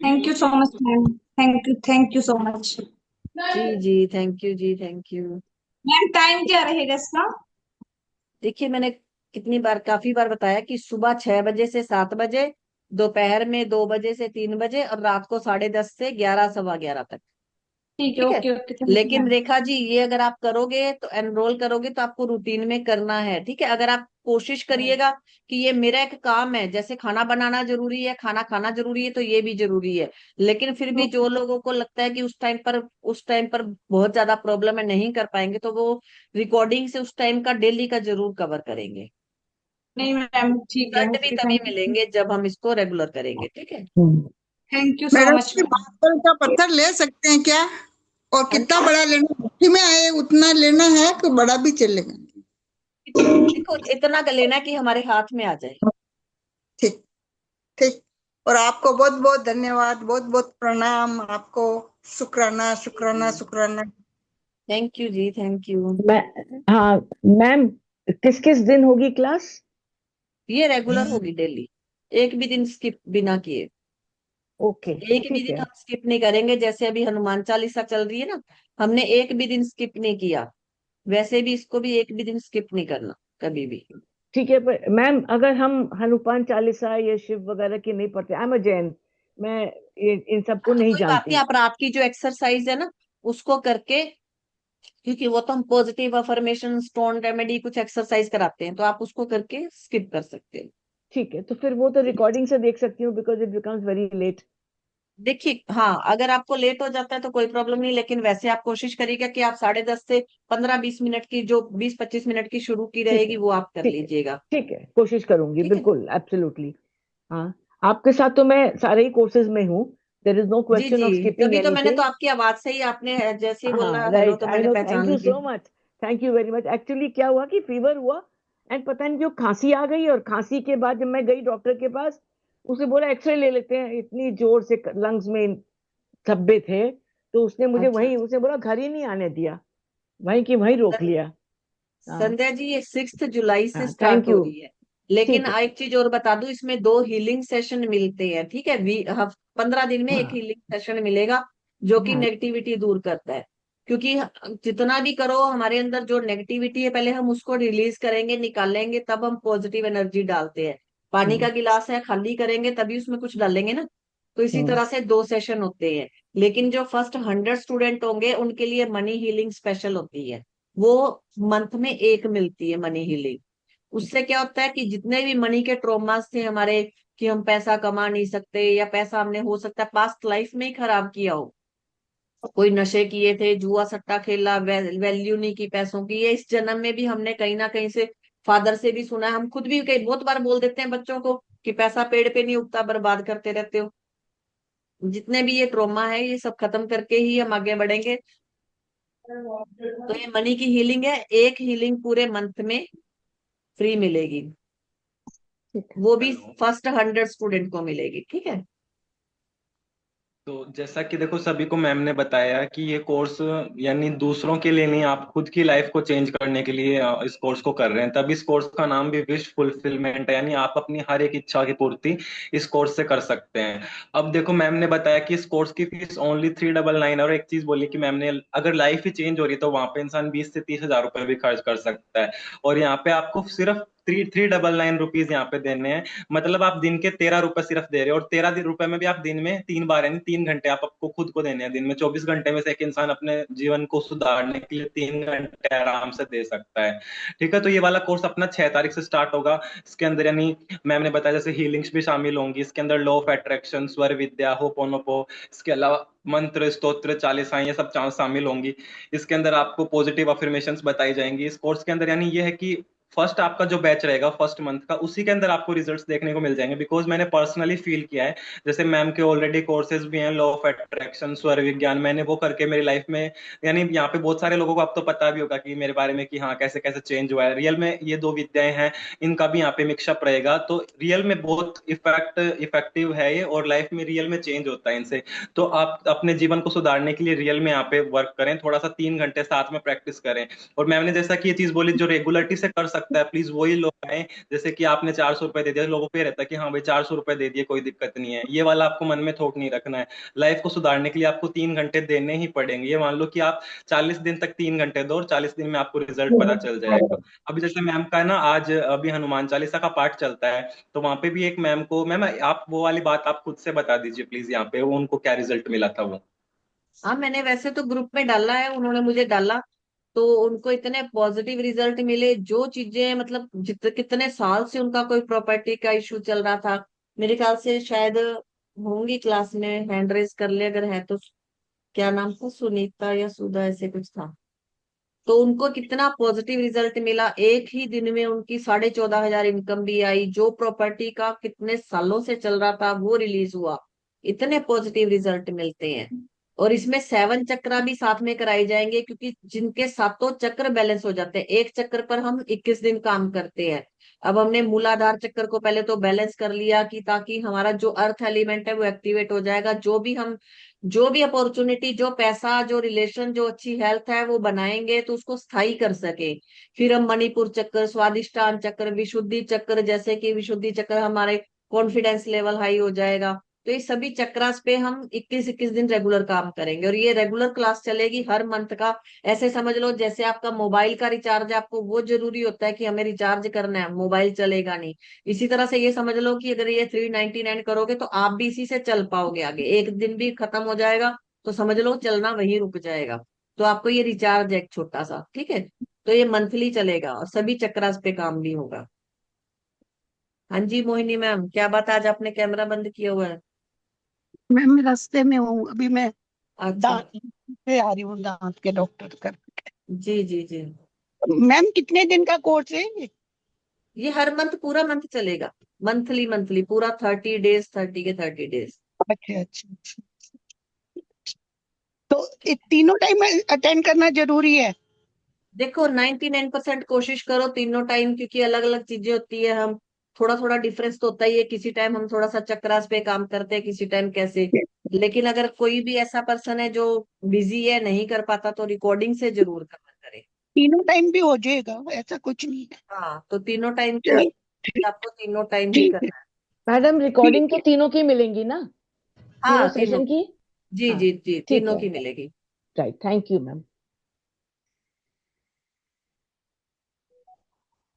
Thank you so much ma'am. Thank you so much. जी जी थैंक यू जी, थैंक यू। मैम टाइम क्या रहेगा इसका? देखिए मैंने कितनी बार, काफी बार बताया कि सुबह 6 बजे से 7 बजे, दोपहर में 2 बजे से 3 बजे, और रात को 10:30 से 11, सवा 11 तक, ठीक है, ठीक है। ओके ओके, थैंक यू लेकिन मैम। रेखा जी ये अगर आप करोगे तो, एनरोल करोगे तो आपको रूटीन में करना है, ठीक है। अगर आप कोशिश करिएगा कि ये मेरा एक काम है, जैसे खाना बनाना जरूरी है, खाना खाना जरूरी है, तो ये भी जरूरी है। लेकिन फिर भी जो लोगों को लगता है कि उस टाइम पर बहुत ज्यादा प्रॉब्लम है, नहीं कर पाएंगे, तो वो रिकॉर्डिंग से उस टाइम का डेली का जरूर कवर करेंगे। नहीं मैम ठीक है, रिजल्ट भी ओके, तभी थैंक यू। मिलेंगे जब हम इसको रेगुलर करेंगे, ठीक है। Thank you so madam much ये मैम। मार्बल का पत्थर ले सकते हैं क्या? और हाँ कितना जी, बड़ा लेना, मुट्ठी में आए उतना लेना है कि बड़ा भी चलेगा? देखो इतना कर लेना कि हमारे हाथ में आ जाए। ठीक, ठीक। और आपको बहुत बहुत धन्यवाद, बहुत बहुत प्रणाम आपको। शुक्राना शुक्राना शुक्राना। थैंक यू जी, थैंक यू। मैं, हाँ मैम, किस किस दिन होगी क्लास? ये रेगुलर होगी डेली, एक भी दिन स्किप बिना किए। ओके, एक भी ठीक दिन है। हम स्किप नहीं करेंगे। जैसे अभी हनुमान चालीसा चल रही है ना, हमने एक भी दिन स्किप नहीं किया, वैसे भी इसको भी एक भी दिन स्किप नहीं करना कभी भी। ठीक है, पर मैम अगर हम हनुमान चालीसा या शिव वगैरह की नहीं पढ़ते, आई एम अ जैन, मैं इन सबको हाँ तो नहीं कोई बात नहीं, जानती। आप रात की जो एक्सरसाइज है ना उसको करके, क्योंकि वो तो हम पॉजिटिव अफर्मेशन स्टोन रेमेडी कुछ एक्सरसाइज कराते हैं, तो आप उसको करके स्किप कर सकते हैं। ठीक है, तो फिर वो तो रिकॉर्डिंग से देख सकती हूँ, because it becomes very late. देखिए हाँ, अगर आपको लेट हो जाता है तो कोई प्रॉब्लम नहीं, लेकिन वैसे आप कोशिश करिएगा कि आप 10:30 से 15-20 मिनट की, जो 20-25 मिनट की शुरू की ठीक है, रहेगी वो आप कर ठीक है, लीजिएगा। ठीक है, कोशिश करूंगी, ठीक है ना? बिल्कुल, एब्सोल्युटली। हाँ, आपके साथ तो मैं सारे ही कोर्सेज में हूँ, देर इज नो जी क्वेश्चन जी, ऑफ स्किपिंग तभी तो मैंने तो एनीथिंग। आपकी आवाज से ही, आपने जैसे ही बोला हाँ, हेलो राइट, तो आई मैंने नो, थैंक पहचान यू लिया। So much. Thank you very much. Actually क्या हुआ कि फीवर हुआ, एंड पता नहीं क्यों खांसी आ गई, और खांसी के बाद जब मैं गई डॉक्टर के पास, उसने बोला एक्सरे ले लेते हैं, इतनी जोर से लंग्स में धब्बे थे, तो उसने मुझे अच्छा वहीं, अच्छा। उसने बोला घर ही नहीं आने दिया, वहीं की वहीं रोक सन- लिया। हाँ, संध्या जी, ये 6 जुलाई से हाँ, थैंक स्टार्ट हो यू। रही है, लेकिन ठीक है। एक चीज और बता दूं, इसमें 2 हीलिंग सेशन मिलते हैं, ठीक है? 15 दिन में एक हाँ, हीलिंग सेशन मिलेगा जो कि हाँ, नेगेटिविटी दूर करता है। क्योंकि जितना भी करो, हमारे अंदर जो नेगेटिविटी है पहले हम उसको रिलीज करेंगे, निकालेंगे, तब हम पॉजिटिव एनर्जी डालते हैं। पानी का हम्म, गिलास है, खाली करेंगे तभी उसमें कुछ डालेंगे ना। तो इसी हम्म, तरह से 2 सेशन होते हैं। लेकिन जो फर्स्ट 100 स्टूडेंट होंगे उनके लिए मनी हीलिंग स्पेशल होती है। वो मंथ में एक मिलती है मनी हीलिंग। उससे क्या होता है कि जितने भी मनी के ट्रोमास थे हमारे, कि हम पैसा कमा नहीं सकते, या पैसा हमने हो सकता है पास्ट लाइफ में ही खराब किया हो, कोई नशे किए थे, जुआ सट्टा खेला, वैल्यू नहीं की पैसों की, ये इस जन्म में भी हमने कहीं ना कहीं से फादर से भी सुना है, हम खुद भी कई बहुत बार बोल देते हैं बच्चों को कि पैसा पेड़ पे नहीं उगता, बर्बाद करते रहते हो। जितने भी ये ट्रोमा है ये सब खत्म करके ही हम आगे बढ़ेंगे। तो ये मनी की हीलिंग है, एक हीलिंग पूरे मंथ में फ्री मिलेगी, ठीक है। वो भी हेलो। फर्स्ट 100 स्टूडेंट को मिलेगी, ठीक है? तो जैसा कि देखो सभी को मैम ने बताया कि ये कोर्स यानी दूसरों के लिए नहीं, आप खुद की लाइफ को चेंज करने के लिए इस कोर्स को कर रहे हैं। तब इस कोर्स का नाम भी विश फुलफिलमेंट है, यानी आप अपनी हर एक इच्छा की पूर्ति इस कोर्स से कर सकते हैं। अब देखो मैम ने बताया कि इस कोर्स की फीस ओनली 399, और एक चीज बोली कि मैम ने, अगर लाइफ ही चेंज हो रही है तो वहां पे इंसान 20 से 30 हजार रुपए भी खर्च कर सकता है। और यहाँ पे आपको सिर्फ 399 रुपीज यहाँ पे देने हैं। मतलब आप दिन के 13 रुपए सिर्फ दे रहे हो, और 13 रुपए में भी आप दिन में 3 बार यानी 3 घंटे आप आपको खुद को देने हैं। दिन में 24 घंटे में से एक इंसान अपने जीवन को सुधारने के लिए 3 घंटे आराम से दे सकता है। ठीक है, तो ये वाला कोर्स अपना 6 तारीख से स्टार्ट होगा। इसके अंदर यानी मैम ने बताया जैसे हीलिंग्स भी शामिल होंगी इसके अंदर, लॉ ऑफ अट्रैक्शन, स्वर विद्या, होपोनोपो, इसके अलावा मंत्र, स्तोत्र, चालीसाएं, ये सब शामिल होंगी। इसके अंदर आपको पॉजिटिव अफर्मेशंस बताई जाएंगी इस कोर्स के अंदर। यानी ये है कि फर्स्ट आपका जो बैच रहेगा फर्स्ट मंथ का, उसी के अंदर आपको रिजल्ट्स देखने को मिल जाएंगे। बिकॉज मैंने पर्सनली फील किया है, जैसे मैम के ऑलरेडी कोर्सेज भी हैं, लॉ ऑफ अट्रैक्शन, स्वर विज्ञान, मैंने वो करके मेरी लाइफ में, यानी यहाँ पे बहुत सारे लोगों को अब तो पता भी होगा कि मेरे बारे में कि हाँ कैसे कैसे चेंज हुआ है। रियल में ये दो विद्याएं हैं, इनका भी यहाँ पे मिक्सअप रहेगा, तो रियल में बहुत इफेक्टिव है ये, और लाइफ में रियल में चेंज होता है इनसे। तो आप अपने जीवन को सुधारने के लिए रियल में यहाँ पे वर्क करें, थोड़ा सा 3 घंटे साथ में प्रैक्टिस करें। और मैम ने जैसा कि ये चीज बोली, जो रेगुलरिटी से कर सकता है प्लीज वही लोग आए। जैसे कि आपने 400 रुपए दे दिया, लोगों को ये रहता है कि हाँ भाई 400 रुपए दे दिए कोई दिक्कत नहीं है, ये वाला आपको मन में थोट नहीं रखना है। लाइफ को सुधारने के लिए आपको 3 घंटे देने ही पड़ेंगे। ये मान लो कि आप 40 दिन तक 3 घंटे दो, और 40 दिन में आपको रिजल्ट पता चल जाएगा। अभी जैसे मैम का है ना, आज अभी हनुमान चालीसा का पाठ चलता है, तो वहां पे भी एक मैम को, मैम आप वो वाली बात आप खुद से बता दीजिए प्लीज, यहाँ पे वो उनको क्या रिजल्ट मिला था वो। हाँ, मैंने वैसे तो ग्रुप में डाला है, उन्होंने मुझे डाला, तो उनको इतने पॉजिटिव रिजल्ट मिले, जो चीजें मतलब कितने साल से उनका कोई प्रॉपर्टी का इशू चल रहा था, मेरे ख्याल से शायद होंगी क्लास में, हैंड रेज कर ले अगर है तो। क्या नाम था, सुनीता या सुधा ऐसे कुछ था। तो उनको कितना पॉजिटिव रिजल्ट मिला, एक ही दिन में उनकी 14,500 इनकम भी आई, जो प्रॉपर्टी का कितने सालों से चल रहा था वो रिलीज हुआ। इतने पॉजिटिव रिजल्ट मिलते हैं। और इसमें 7 चक्रा भी साथ में कराई जाएंगे, क्योंकि जिनके सातों चक्र बैलेंस हो जाते हैं, एक चक्र पर हम 21 दिन काम करते हैं। अब हमने मूलाधार चक्र को पहले तो बैलेंस कर लिया, कि ताकि हमारा जो अर्थ एलिमेंट है वो एक्टिवेट हो जाएगा, जो भी अपॉर्चुनिटी, जो पैसा, जो रिलेशन, जो अच्छी हेल्थ है वो बनाएंगे तो उसको स्थायी कर सके। फिर हम मणिपुर चक्र, स्वादिष्टान चक्र, विशुद्धि चक्र, जैसे कि विशुद्धि चक्र हमारे कॉन्फिडेंस लेवल हाई हो जाएगा, तो ये सभी चक्रास पे हम 21-21 दिन रेगुलर काम करेंगे, और ये रेगुलर क्लास चलेगी हर मंथ का। ऐसे समझ लो जैसे आपका मोबाइल का रिचार्ज है, आपको वो जरूरी होता है कि हमें रिचार्ज करना है, मोबाइल चलेगा नहीं। इसी तरह से ये समझ लो कि अगर ये 399 करोगे तो आप भी इसी से चल पाओगे आगे। एक दिन भी खत्म हो जाएगा तो समझ लो चलना वहीं रुक जाएगा। तो आपको ये रिचार्ज है एक छोटा सा, ठीक है। तो ये मंथली चलेगा और सभी चक्रास पे काम भी होगा। हाँ जी मोहिनी मैम, क्या बात, आज आपने कैमरा बंद किया हुआ है? मैम मैं रास्ते में हूँ अभी, मैं अच्छा। दांत पे आ रही हूँ, दांत के डॉक्टर कर। जी जी जी। मैम कितने दिन का कोर्स है ये? ये हर मंथ, पूरा मंथ चलेगा। मंथली मंथली पूरा 30 डेज, 30 के 30 डेज। अच्छा अच्छा अच्छा। तो ये तीनों टाइम अटेंड करना जरूरी है? देखो 99% कोशिश करो तीनों टाइम, क्योंकि अलग अलग चीजें होती है। हम थोड़ा थोड़ा डिफरेंस तो होता ही है, किसी टाइम हम थोड़ा सा चक्रास पे काम करते हैं, किसी टाइम कैसे। लेकिन अगर कोई भी ऐसा पर्सन है जो बिजी है, नहीं कर पाता, तो रिकॉर्डिंग से जरूर करना करे। तीनों टाइम भी हो जाएगा, ऐसा कुछ नहीं है? हाँ, तो तीनों टाइम के चलो, लिए आपको तीनों टाइम ही ठीक है करना है। मैडम रिकॉर्डिंग ठीक तो है। तीनों की मिलेंगी ना, हाँ तीनों तीनों। सेशन की? जी हाँ जी जी, ठीक तीनों है, की मिलेगी। Right, thank you ma'am.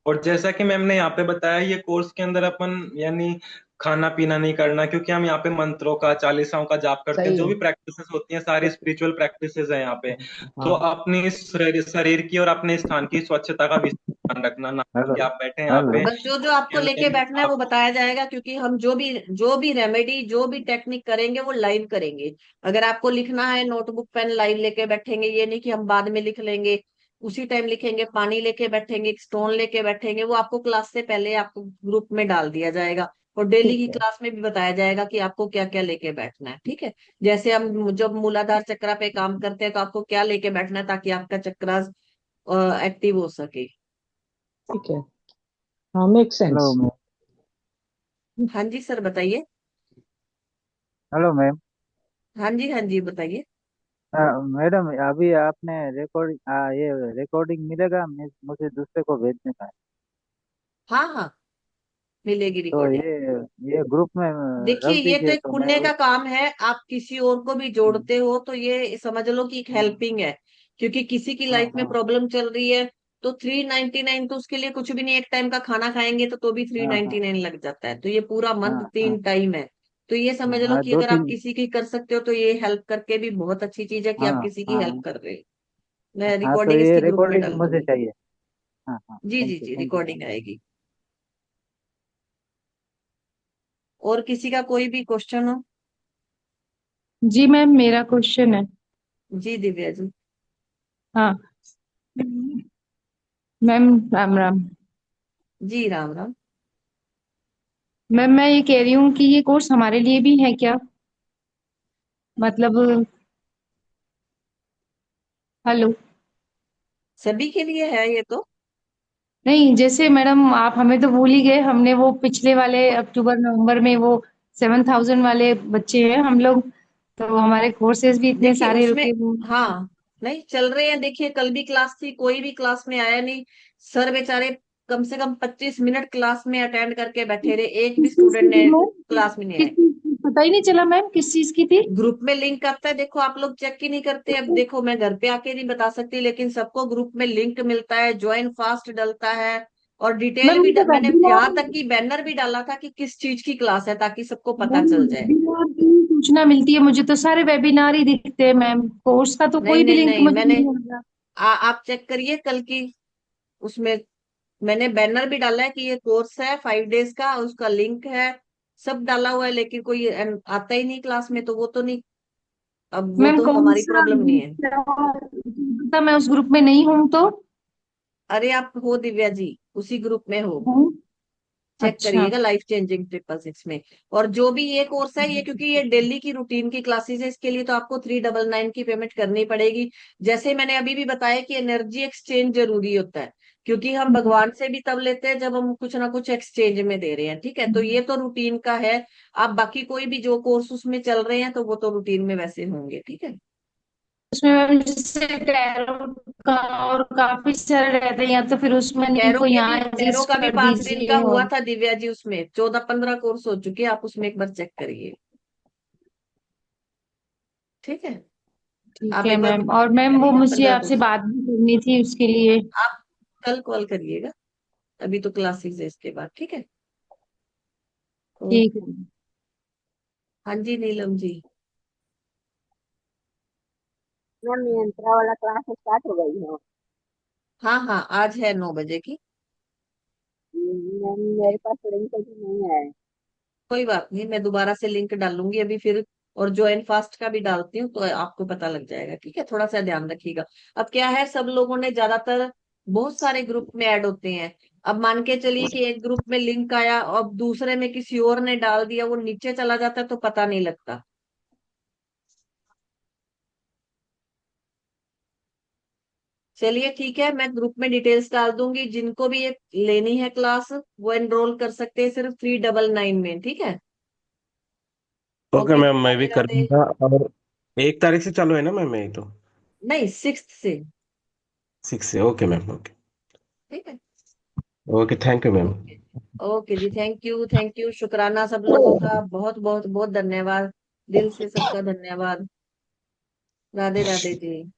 और जैसा कि मैम ने यहाँ पे बताया, ये कोर्स के अंदर अपन यानी खाना पीना नहीं करना, क्योंकि हम यहाँ पे मंत्रों का, चालीसाओं का जाप करते हैं। सही जो है। भी प्रैक्टिसेस होती हैं सारी स्पिरिचुअल प्रैक्टिसेस है यहाँ पे। तो हाँ अपनी शरीर की और अपने स्थान की स्वच्छता का विशेष ध्यान रखना, ना हेलो कि आप बैठे हैं यहाँ हेलो। पे बस जो जो आपको लेके यानी बैठना है वो आप। बताया जाएगा, क्योंकि हम जो भी रेमेडी, जो भी टेक्निक करेंगे वो लाइव करेंगे। अगर आपको लिखना है, नोटबुक पेन लाइव लेके बैठेंगे, ये नहीं कि हम बाद में लिख लेंगे। उसी टाइम लिखेंगे, पानी लेके बैठेंगे, एक स्टोन लेके बैठेंगे, वो आपको क्लास से पहले आपको ग्रुप में डाल दिया जाएगा। और डेली ठीक की है। क्लास में भी बताया जाएगा कि आपको क्या क्या लेके बैठना है, ठीक है। जैसे हम जब मूलाधार चक्र पे काम करते हैं तो आपको क्या लेके बैठना है ताकि आपका चक्र एक्टिव हो सके। ठीक है। हाँ मेक हेलो सेंस। मैम। हाँ जी सर, बताइए। Hello ma'am. हाँ जी हाँ जी, बताइए। मैडम अभी आपने ये रिकॉर्डिंग मिलेगा, मुझे दूसरे को भेजने का है। हाँ हाँ, मिलेगी तो रिकॉर्डिंग। ये ग्रुप में देखिए, रख ये तो दीजिए एक तो मैं पुण्य का काम है, आप किसी और को भी जोड़ते हो तो ये समझ लो कि एक हेल्पिंग है। क्योंकि किसी की हाँ लाइफ में हाँ प्रॉब्लम चल रही है, तो 399 तो उसके लिए कुछ भी नहीं। एक टाइम का खाना खाएंगे तो भी थ्री हाँ हाँ नाइनटी नाइन लग जाता है। तो ये पूरा मंथ हाँ हाँ 3 टाइम है। तो ये समझ लो हाँ, कि दो अगर आप तीन। किसी की कर सकते हो तो ये हेल्प करके भी बहुत अच्छी चीज है कि हाँ आप किसी की हेल्प हाँ कर रहे हो। मैं हाँ, तो रिकॉर्डिंग ये इसकी ग्रुप में रिकॉर्डिंग डाल मुझे दूंगी। चाहिए। हाँ हाँ, जी जी जी, थैंक यू मैम। रिकॉर्डिंग आएगी। और किसी का कोई भी क्वेश्चन हो? जी मैम, मेरा क्वेश्चन है। जी दिव्या जी। हाँ मैम, राम राम। जी राम राम। मैम मैं ये कह रही हूँ कि ये कोर्स हमारे लिए भी है क्या? मतलब, हेलो। सभी के लिए है ये तो। नहीं, जैसे मैडम आप हमें तो भूल ही गए, हमने वो पिछले वाले अक्टूबर नवंबर में वो 7,000 वाले बच्चे हैं हम लोग, तो हमारे कोर्सेज भी इतने देखिए सारे उसमें, रुके हुए हैं। हाँ, नहीं चल रहे हैं। देखिए कल भी क्लास थी, कोई भी क्लास में आया नहीं। सर बेचारे कम से कम 25 मिनट क्लास में अटेंड करके बैठे रहे, एक भी किस चीज की स्टूडेंट थी ने मैम? क्लास में नहीं किस आया। चीज की? पता ही नहीं चला मैम किस चीज की थी। ग्रुप में लिंक आता है, देखो आप लोग चेक ही नहीं करते। अब देखो मैं घर पे आके नहीं बता सकती, लेकिन सबको ग्रुप में लिंक मिलता है, ज्वाइन फास्ट डलता है। और डिटेल मैम भी उनका मैंने यहाँ वेबिनार, तक कि बैनर भी डाला था कि किस चीज की क्लास है, ताकि सबको पता चल जाए। वेबिनार की सूचना मिलती है मुझे, तो सारे वेबिनार ही दिखते हैं मैम, कोर्स का तो नहीं कोई भी नहीं लिंक नहीं, मुझे मैंने नहीं मिला। आप चेक करिए कल की, उसमें मैंने बैनर भी डाला है कि ये कोर्स है 5 डेज का, उसका लिंक है, सब डाला हुआ है। लेकिन कोई आता ही नहीं क्लास में, तो वो तो नहीं, अब वो मैम तो कौन हमारी सा प्रॉब्लम नहीं है। ग्रुप है? पता मैं उस ग्रुप में नहीं हूँ तो। अरे आप हो दिव्या जी, उसी ग्रुप में हो, हूँ। चेक अच्छा। करिएगा लाइफ चेंजिंग 666 में। और जो भी ये कोर्स है, ये क्योंकि ये डेली की रूटीन की क्लासेस है, इसके लिए तो आपको 399 की पेमेंट करनी पड़ेगी। जैसे मैंने अभी भी बताया कि एनर्जी एक्सचेंज जरूरी होता है, क्योंकि हम भगवान से भी तब लेते हैं जब हम कुछ ना कुछ एक्सचेंज में दे रहे हैं, ठीक है। तो ये तो रूटीन का है। आप बाकी कोई भी जो कोर्स उसमें चल रहे हैं तो वो तो रूटीन में वैसे होंगे, ठीक है। उसमें मैम जैसे टैरो का और काफी सारे रहते हैं, या तो फिर उसमें कैरो इनको के यहाँ भी, कैरो एडजस्ट का भी कर 5 दिन का दीजिए। हुआ और था दिव्या जी, उसमें 14-15 कोर्स हो चुके हैं, आप उसमें एक बार चेक करिए। ठीक है, ठीक आप है एक बार मैम। ग्रुप और मैम वो करिएगा मुझे 15 आपसे दोस्त। बात भी करनी थी उसके लिए। आप कल कॉल करिएगा, अभी तो क्लासेस है इसके बाद, ठीक है। ठीक ओके। है। हाँ जी नीलम जी। मैम यंत्रा वाला क्लास स्टार्ट हो गई है। हाँ हाँ, आज है 9 बजे की। मैम मेरे पास लिंक अभी नहीं है। कोई बात नहीं, मैं दोबारा से लिंक डालूंगी अभी फिर, और ज्वाइन फास्ट का भी डालती हूँ तो आपको पता लग जाएगा, ठीक है। थोड़ा सा ध्यान रखिएगा। अब क्या है, सब लोगों ने ज्यादातर बहुत सारे ग्रुप में ऐड होते हैं। अब मान के चलिए कि एक ग्रुप में लिंक आया और दूसरे में किसी और ने डाल दिया, वो नीचे चला जाता है तो पता नहीं लगता। चलिए ठीक है, मैं ग्रुप में डिटेल्स डाल दूंगी, जिनको भी ये लेनी है क्लास वो एनरोल कर सकते हैं सिर्फ 399 में, ठीक है। ओके ओके जी, मैम, मैं राधे भी राधे। करूँगा। और 1 तारीख से चालू है ना मैम, यही तो? नहीं, 6 से। 6 से, ओके मैम, ओके। ठीक है। Okay, thank you ma'am. Okay. Okay जी, थैंक यू, थैंक यू, शुक्राना सब लोगों का, बहुत बहुत बहुत धन्यवाद, दिल से सबका धन्यवाद। राधे राधे जी।